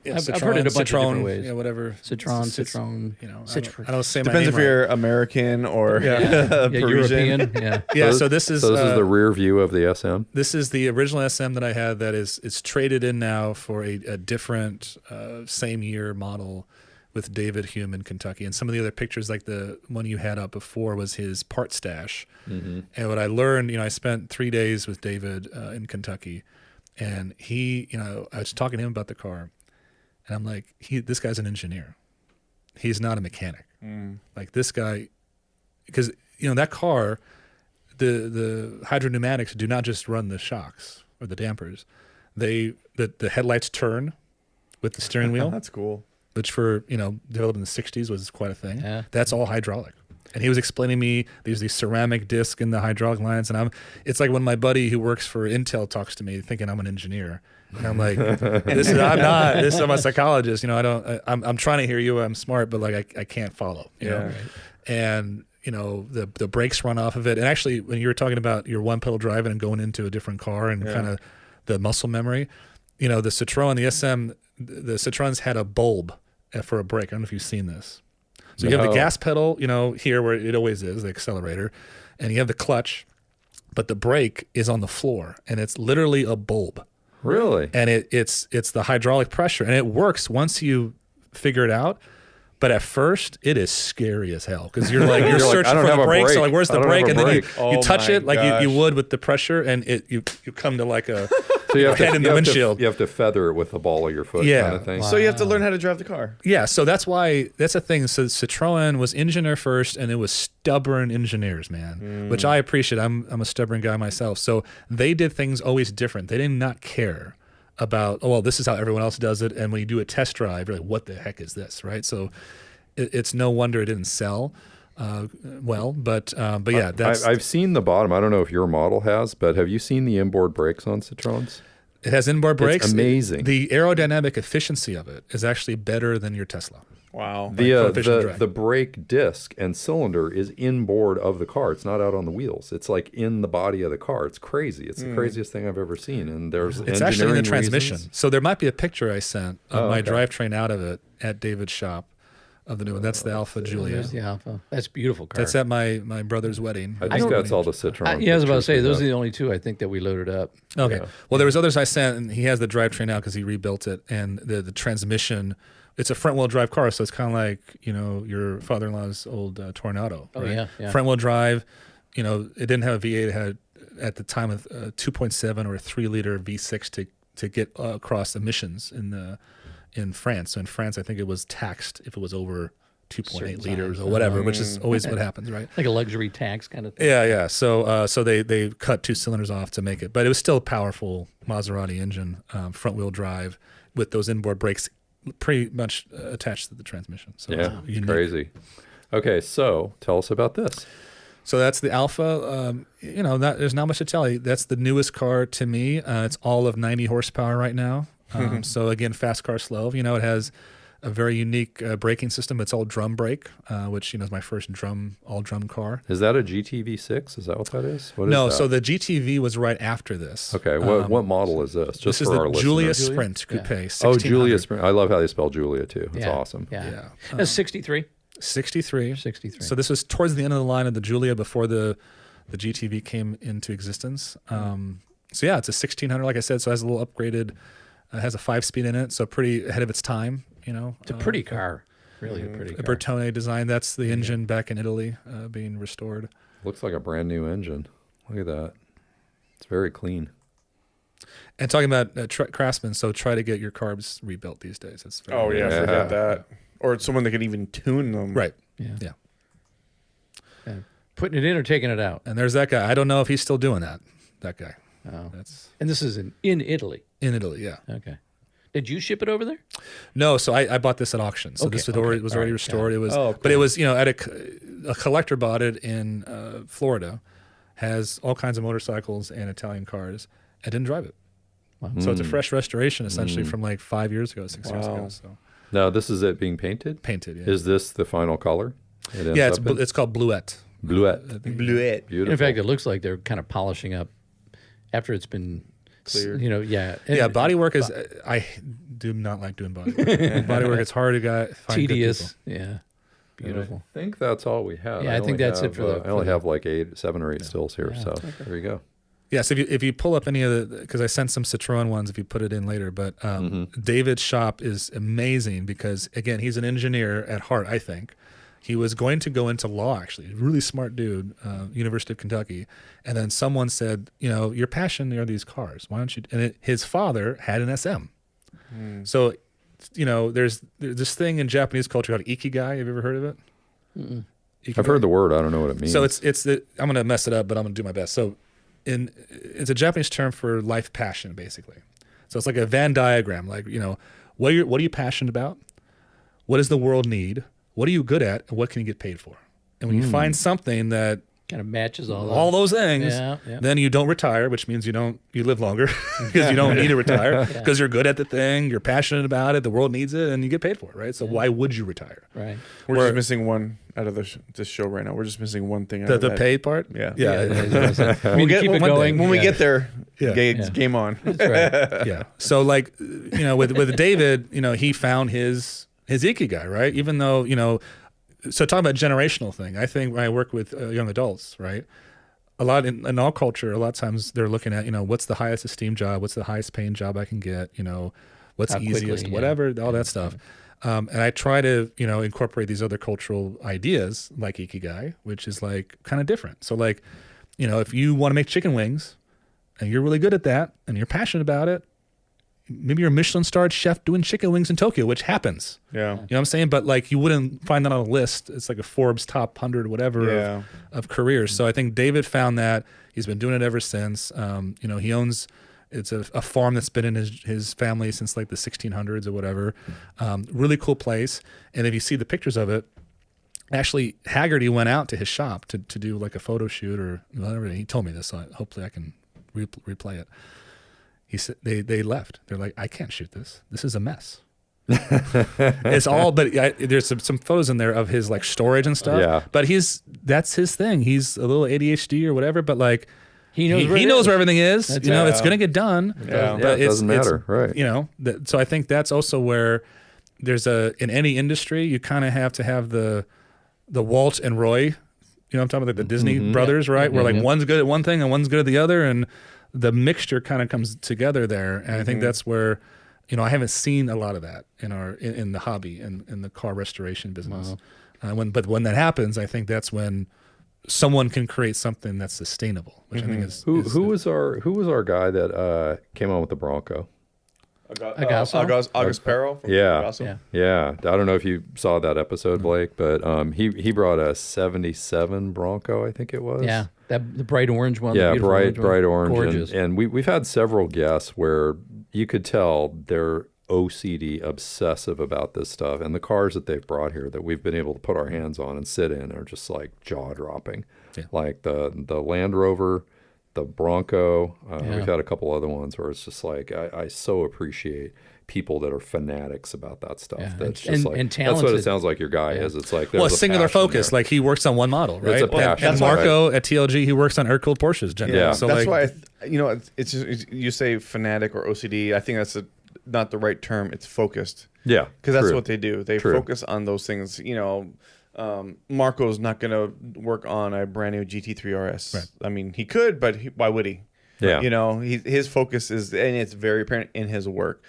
yeah,
I've heard it a bunch of different
Citroen,
ways.
Yeah, whatever.
Citroen.
You know,
Citroen.
I don't say my
Depends
name
if you're American or
Yeah,
Parisian.
European. Yeah.
right. Yeah, so this is
the rear view of the SM.
this is the original SM that I had that is traded in now for a different same year model with David Hume in Kentucky. And some of the other pictures, like the one you had up before, was his part stash.
Mm-hmm.
And what I learned, I spent 3 days with David in Kentucky, and he, I was talking to him about the car, and I'm like, this guy's an engineer. He's not a mechanic. Like this guy, because that car, the hydropneumatics do not just run the shocks or the dampers. The headlights turn with the steering wheel,
That's cool.
which for developed in the 60s was quite a thing.
Yeah.
That's all hydraulic. And he was explaining me these ceramic disc in the hydraulic lines, and it's like when my buddy who works for Intel talks to me, thinking I'm an engineer, and I'm like, I'm not. I'm a psychologist. I'm trying to hear you. I'm smart, but like I can't follow. You know?
Right.
And the brakes run off of it. And actually, when you were talking about your one pedal driving and going into a different car and kind of the muscle memory, the Citroen, the SM, the Citroens had a bulb for a brake. I don't know if you've seen this. So you have the gas pedal, here where it always is, the accelerator, and you have the clutch, but the brake is on the floor, and it's literally a bulb.
Really?
And it's the hydraulic pressure, and it works once you figure it out. But at first, it is scary as hell because you're like
You're like,
searching
I don't
for
have
the
a
brake. So
brake.
like, where's
I
the
don't
brake?
have
And
a
then you,
brake.
you
Oh
touch
my
it like you
gosh.
would with the pressure, and you come to like a
So you have
head in the windshield.
You have to feather it with the ball of your foot,
Yeah.
kind of thing.
So you have to learn how to drive the car.
Yeah, so that's a thing. So Citroen was engineer first, and it was stubborn engineers, man, which I appreciate. I'm a stubborn guy myself. So they did things always different. They did not care about, this is how everyone else does it. And when you do a test drive, you're like, what the heck is this, right? So it's no wonder it didn't sell but yeah, that's
I've seen the bottom. I don't know if your model has, but have you seen the inboard brakes on Citroens?
it has inboard brakes.
It's amazing.
The aerodynamic efficiency of it is actually better than your Tesla.
Wow.
efficient drag.
The brake disc and cylinder is inboard of the car. It's not out on the wheels. It's like in the body of the car. It's crazy. It's the craziest thing I've ever seen. And there's
It's actually in the
engineering
transmission.
reasons.
So there might be a picture I sent of my
okay.
drivetrain out of it at David's shop of the new one. That's the Alpha Giulia.
There's the Alpha. That's a beautiful car.
That's at my brother's wedding.
I think that's all the Citroen.
Yeah, I was about to say
pictures we
those are
have.
the only two I think that we loaded up.
Okay.
Yeah.
Well, there was others I sent, and he has the drivetrain out because he rebuilt it, and the transmission. It's a front-wheel drive car, so it's kind of like your father-in-law's old Tornado.
Oh,
right?
yeah.
Front-wheel drive. It didn't have a V8. It had at the time a 2.7 or a 3-liter V6 to get across emissions in France. So in France, I think it was taxed if it was over 2.8
Certain
liters
size.
or whatever, which is always what happens, right?
Like a luxury tax kind of thing.
Yeah. So they cut 2 cylinders off to make it, but it was still a powerful Maserati engine, front-wheel drive with those inboard brakes pretty much attached to the transmission. So
Yeah,
it's unique.
crazy. Okay, so tell us about this.
So that's the Alpha. There's not much to tell you. That's the newest car to me. It's all of 90 horsepower right now. So again, fast car, slow. It has a very unique braking system. It's all drum brake, which is my first all drum car.
Is that a GTV6? Is that what that is? What is
No,
that?
so the GTV was right after this.
Okay, what model is this? Just
This is
for
the
our
Giulia
listeners.
Sprint Coupe.
Yeah.
1600.
Julia Sprint. I love how they spell Julia too. It's
Yeah.
awesome.
Yeah.
Yeah.
That's 63.
63.
63.
So this was towards the end of the line of the Giulia before the GTV came into existence. So yeah, it's a 1600, like I said. So it has a little upgraded. It has a 5-speed in it, so pretty ahead of its time.
It's a pretty car. Really a pretty
A
car.
Bertone design. That's the engine back in Italy being restored.
Looks like a brand new engine. Look at that. It's very clean.
And talking about Craftsman, so try to get your carbs rebuilt these days. It's very
Oh yeah,
Yeah.
forget that. Or someone that could even tune them.
right.
Yeah.
Yeah.
Yeah. Putting it in or taking it out.
And there's that guy. I don't know if he's still doing that. That guy.
Oh.
That's
And this is in Italy.
in Italy. Yeah.
Okay. Did you ship it over there?
No, so I bought this at auction. So this was already
All right,
restored. It was,
Oh, cool.
but it was at a collector bought it in Florida, has all kinds of motorcycles and Italian cars. I didn't drive it, so it's a fresh restoration essentially from like 5 years ago, 6 years ago. So
Now, this is it being painted?
painted, yeah.
Is this the final color?
Yeah, it's called Bluette.
Bluette.
Bluette.
Beautiful.
In fact, it looks like they're kind of polishing up after it's been
Cleared.
Yeah.
Yeah, bodywork is. I do not like doing bodywork. Bodywork, it's hard to find good
tedious.
people.
Yeah. Beautiful.
I think that's all we have.
Yeah, I think that's it for the-
I only have like 7 or 8 stills here, so there you go.
Yes, if you pull up any of the, because I sent some Citroen ones if you put it in later, but David's shop is amazing because, again, he's an engineer at heart, I think. He was going to go into law, actually. Really smart dude, University of Kentucky. And then someone said, your passion are these cars. Why don't you? And his father had an SM. So, there's this thing in Japanese culture called ikigai. Have you ever heard of it?
I've heard the word. I don't know what it means.
So I'm going to mess it up, but I'm going to do my best. So it's a Japanese term for life passion, basically. So it's like a Venn diagram, like, what are you passionate about? What does the world need? What are you good at? And what can you get paid for? And when you find something that
Kind of matches
all those things,
Yeah.
then you don't retire, which means you live longer because you don't need to retire because you're good at the thing, you're passionate about it, the world needs it, and you get paid for it, right? So why would you retire?
Right.
We're just missing one out of this show right now. We're just missing one thing out of
The
that.
pay part?
Yeah.
We'll keep it going.
When we get there,
Yeah.
game on.
That's right.
Yeah. So like, with David, he found his ikigai, right? Even though, so talking about generational thing, I think when I work with young adults, right? A lot in our culture, a lot of times they're looking at, what's the highest esteemed job? What's the highest paying job I can get? What's
How
the
quickly,
easiest,
yeah.
whatever, all that stuff. And I try to, incorporate these other cultural ideas like ikigai, which is like kind of different. So like, if you want to make chicken wings and you're really good at that and you're passionate about it, maybe you're a Michelin-starred chef doing chicken wings in Tokyo, which happens.
Yeah.
You know what I'm saying? But like you wouldn't find that on a list. It's like a Forbes top 100 whatever of careers. So I think David found that. He's been doing it ever since. He owns, it's a farm that's been in his family since like the 1600s or whatever. Really cool place. And if you see the pictures of it, actually Haggerty went out to his shop to do like a photo shoot or whatever. He told me this, so hopefully I can replay it. He said they left. They're like, I can't shoot this. This is a mess. It's all, but there's some photos in there of his like storage and stuff.
Yeah.
But that's his thing. He's a little ADHD or whatever. But like
He knows where it
knows
is.
where everything is.
That's
It's gonna get done.
Yeah.
But
it doesn't matter, right?
So I think that's also where there's in any industry you kind of have to have the Walt and Roy. I'm talking about like the Disney brothers, right? Where like one's good at one thing and one's good at the other, and the mixture kind of comes together there. And I think that's where, I haven't seen a lot of that in the hobby and in the car restoration business. But when that happens, I think that's when someone can create something that's sustainable, which I think is
Who was our guy that came on with the Bronco?
August Perro. From
Yeah.
Agasso.
Yeah, I don't know if you saw that episode, Blake, but he brought a '77 Bronco, I think it was.
Yeah. The bright orange one. the
Yeah,
beautiful
bright
one.
orange.
Gorgeous.
And we've had several guests where you could tell they're OCD obsessive about this stuff. And the cars that they've brought here that we've been able to put our hands on and sit in are just like jaw dropping.
Yeah.
Like the Land Rover, the Bronco.
Yeah.
We've had a couple other ones where it's just like I so appreciate people that are fanatics about that stuff.
Yeah.
That's
And-
just like
and
that's what it
talented.
sounds like your guy is. It's like
well,
there's a
singular
passion
focus.
there.
Like he works on one model, right?
It's a passion.
And
That's
Marco at TLG, he works on air-cooled Porsches. Generally.
Yeah.
So
That's
like,
why it's just you say fanatic or OCD. I think that's not the right term. It's focused.
Yeah,
Because that's
true.
what they do. They
True.
focus on those things. Marco's not going to work on a brand new GT3 RS.
Right.
I mean, he could, but why would he?
Yeah.
His focus is, and it's very apparent in his work.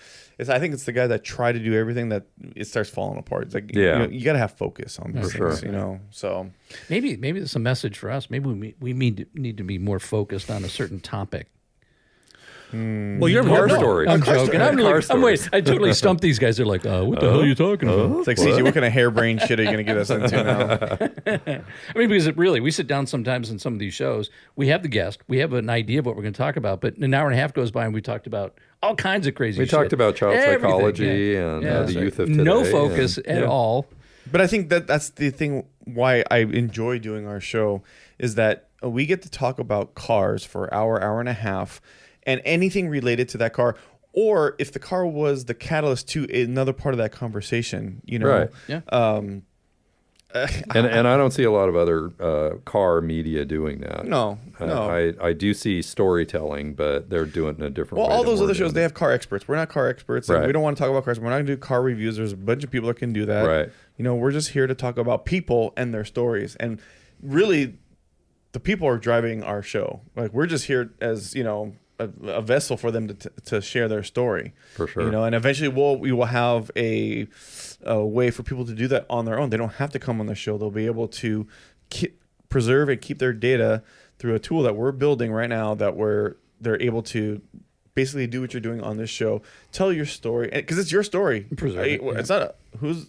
I think it's the guy that tried to do everything that it starts falling apart. It's like,
Yeah.
you got to have focus on these
For
things,
sure.
So
Maybe there's a message for us. Maybe we need to be more focused on a certain topic.
Well, you're
Car
no,
stories.
I'm joking. I'm wait. I totally stumped these guys. They're like, what the hell are you talking about?
It's like, CJ, what kind of harebrained shit are you going to get us into now?
I mean, because we sit down sometimes in some of these shows. We have the guest. We have an idea of what we're going to talk about. But an hour and a half goes by and we talked about all kinds of crazy shit.
We talked about child
Everything,
psychology and the youth of today.
No focus at all.
But I think that's the thing why I enjoy doing our show is that we get to talk about cars for an hour and a half, and anything related to that car. Or if the car was the catalyst to another part of that conversation,
Right.
Yeah.
And I don't see a lot of other car media doing that.
No.
I do see storytelling, but they're doing it in a different way.
Well, all
than
those
we're
other shows,
doing
they
it.
have car experts. We're not car experts. And
Right.
we don't want to talk about cars. We're not going to do car reviews. There's a bunch of people that can do that.
Right.
We're just here to talk about people and their stories. And really, the people are driving our show. Like, we're just here as, a vessel for them to share their story.
For sure.
And eventually we will have a way for people to do that on their own. They don't have to come on the show. They'll be able to preserve and keep their data through a tool that we're building right now they're able to basically do what you're doing on this show. Tell your story, because it's your story.
Preserve it, yeah.
It's not who's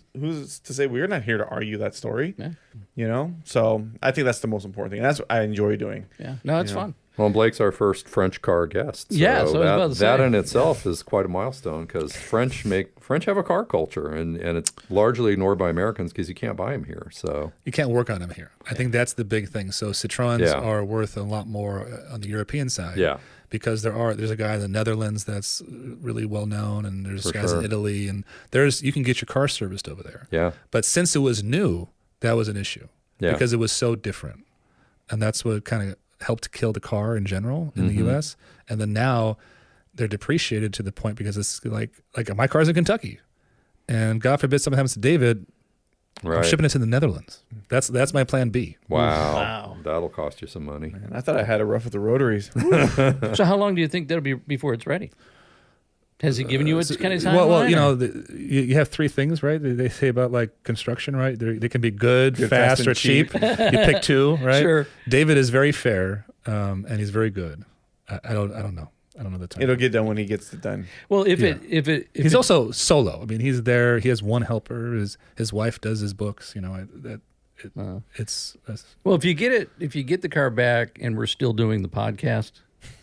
to say we're not here to argue that story.
Yeah.
So I think that's the most important thing. And that's what I enjoy doing.
Yeah. No, it's fun.
Well, Blake's our first French car guest. So
Yeah, so I was about to say.
that in itself is quite a milestone because French have a car culture, and it's largely ignored by Americans because you can't buy them here. So
You can't work on them here. I think that's the big thing. So Citroens
Yeah.
are worth a lot more on the European side.
Yeah.
Because there's a guy in the Netherlands that's really well known, and there's
For
guys
sure.
in Italy, and you can get your car serviced over there.
yeah,
But since it was new, that was an issue.
Yeah.
Because it was so different. And that's what kind of helped kill the car in general in the US. And then now they're depreciated to the point because it's like my car's in Kentucky. And God forbid something happens to David,
right.
I'm shipping it to the Netherlands. That's my plan B.
Wow, that'll cost you some money.
And I thought I had it rough with the rotaries.
So how long do you think that'll be before it's ready? Has he given you a kind of timeline?
Well, you have three things, right? They say about like construction, right? They can be good, fast,
fast, and
or cheap. You pick two, right?
Sure.
David is very fair, and he's very good. I don't know. I don't know the time.
It'll get done when he gets it done.
Well, if
He's also solo. I mean, he's there. He has one helper. His wife does his books. It's
well, if you get the car back and we're still doing the podcast,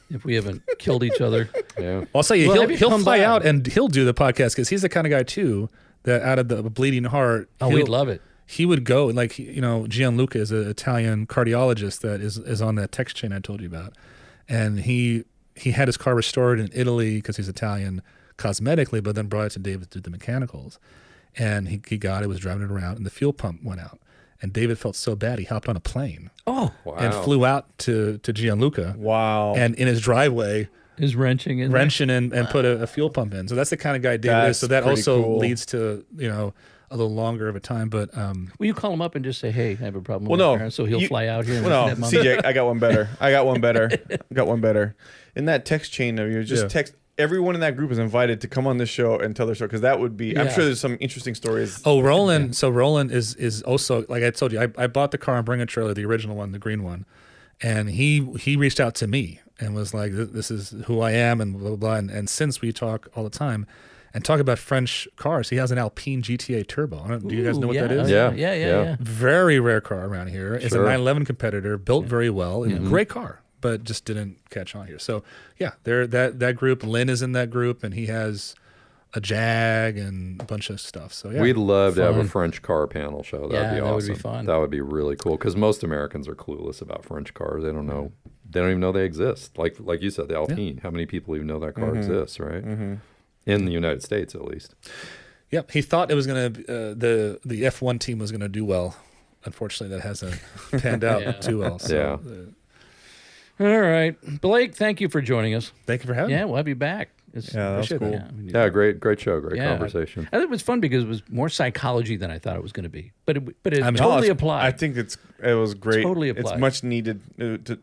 if we haven't killed each other,
Yeah,
I'll say you,
Well, have you
he'll
come
fly
by?
out and he'll do the podcast because he's the kind of guy too that out of the bleeding heart.
we'd love it.
He would go Gianluca is an Italian cardiologist that is on that text chain I told you about, and he had his car restored in Italy because he's Italian cosmetically, but then brought it to David to do the mechanicals, and he got it, was driving it around, and the fuel pump went out, and David felt so bad he hopped on a plane
Oh,
wow.
and flew out to Gianluca,
Wow.
and in his driveway
is wrenching in
and put a fuel pump in. So that's the kind of guy David is.
That's
So that
pretty
also
cool.
leads to a little longer of a time, but
Will you call him up and just say, "Hey, I have a problem"?
Well,
with my
no.
car," so he'll fly out here. And
Well,
that
no,
moment.
CJ, I got one better. In that text chain of yours, just text everyone in that group is invited to come on this show and tell their story because that would be. I'm
Yeah.
sure there's some interesting stories.
Oh, Roland. So Roland is also, like I told you, I bought the car and Bring a Trailer, the original one, the green one, and he reached out to me and was like, "This is who I am," and blah blah blah. And since we talk all the time and talk about French cars, he has an Alpine GTA Turbo. Do you guys know what that is?
Yeah.
Yeah.
Very rare car around here. It's
Sure.
a 911 competitor, built very well, great car, but just didn't catch on here. So yeah, that group. Lynn is in that group, and he has a Jag and a bunch of stuff. So yeah,
We'd love to have a
Fun.
French car panel show. That'd
Yeah,
be
that would
awesome.
be fun.
That would be really cool because most Americans are clueless about French cars. They don't know. They don't even know they exist. Like you said, the Alpine. How many people even know that car exists, right? In the United States, at least.
Yep, he thought it was going to the F1 team was going to do well. Unfortunately, that hasn't panned out
Yeah.
too well. So,
All right, Blake. Thank you for joining us.
thank you for having
Yeah,
me.
we'll have you back. It's,
Yeah, that was
Appreciate
cool.
that.
we need
Yeah,
to-
great show, great
Yeah.
conversation.
I think it was fun because it was more psychology than I thought it was going to be, but it
I mean,
totally
No,
applied.
I think it was great.
Totally applied.
It's much needed.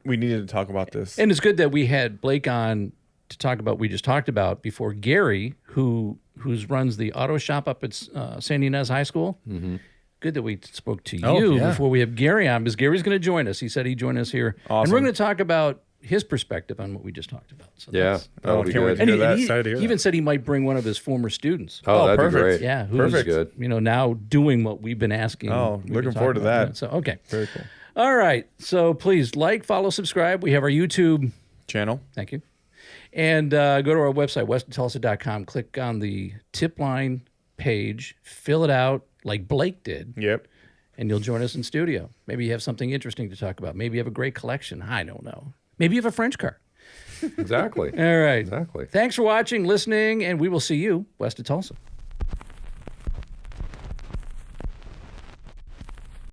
We needed to talk about this.
And it's good that we had Blake on to talk about what we just talked about before Gary, who's runs the auto shop up at San Ynez High School. Mm-hmm. Good that we spoke to
Oh,
you
yeah.
before we have Gary on, because Gary's going to join us. He said he'd join us here. And we're
Awesome.
going to talk about his perspective on what we just talked about. So
Yeah,
that's-
that'll be
can't wait
good.
to
and
hear that.
he
Excited to hear
even
that.
said he might bring one of his former students.
Oh, that'd
perfect.
be great.
Yeah, who's
Perfect. Good.
now doing what we've been asking.
Oh,
we've been
looking
talking
forward to
about.
that.
So okay,
Very cool.
all right. So please like, follow, subscribe. We have our YouTube.
Channel.
Thank you. And go to our website, westofTulsa.com. Click on the Tipline page. Fill it out like Blake did.
Yep.
And you'll join us in studio. Maybe you have something interesting to talk about. Maybe you have a great collection. I don't know. Maybe you have a French car.
Exactly.
All right.
Exactly.
Thanks for watching, listening, and we will see you west of Tulsa.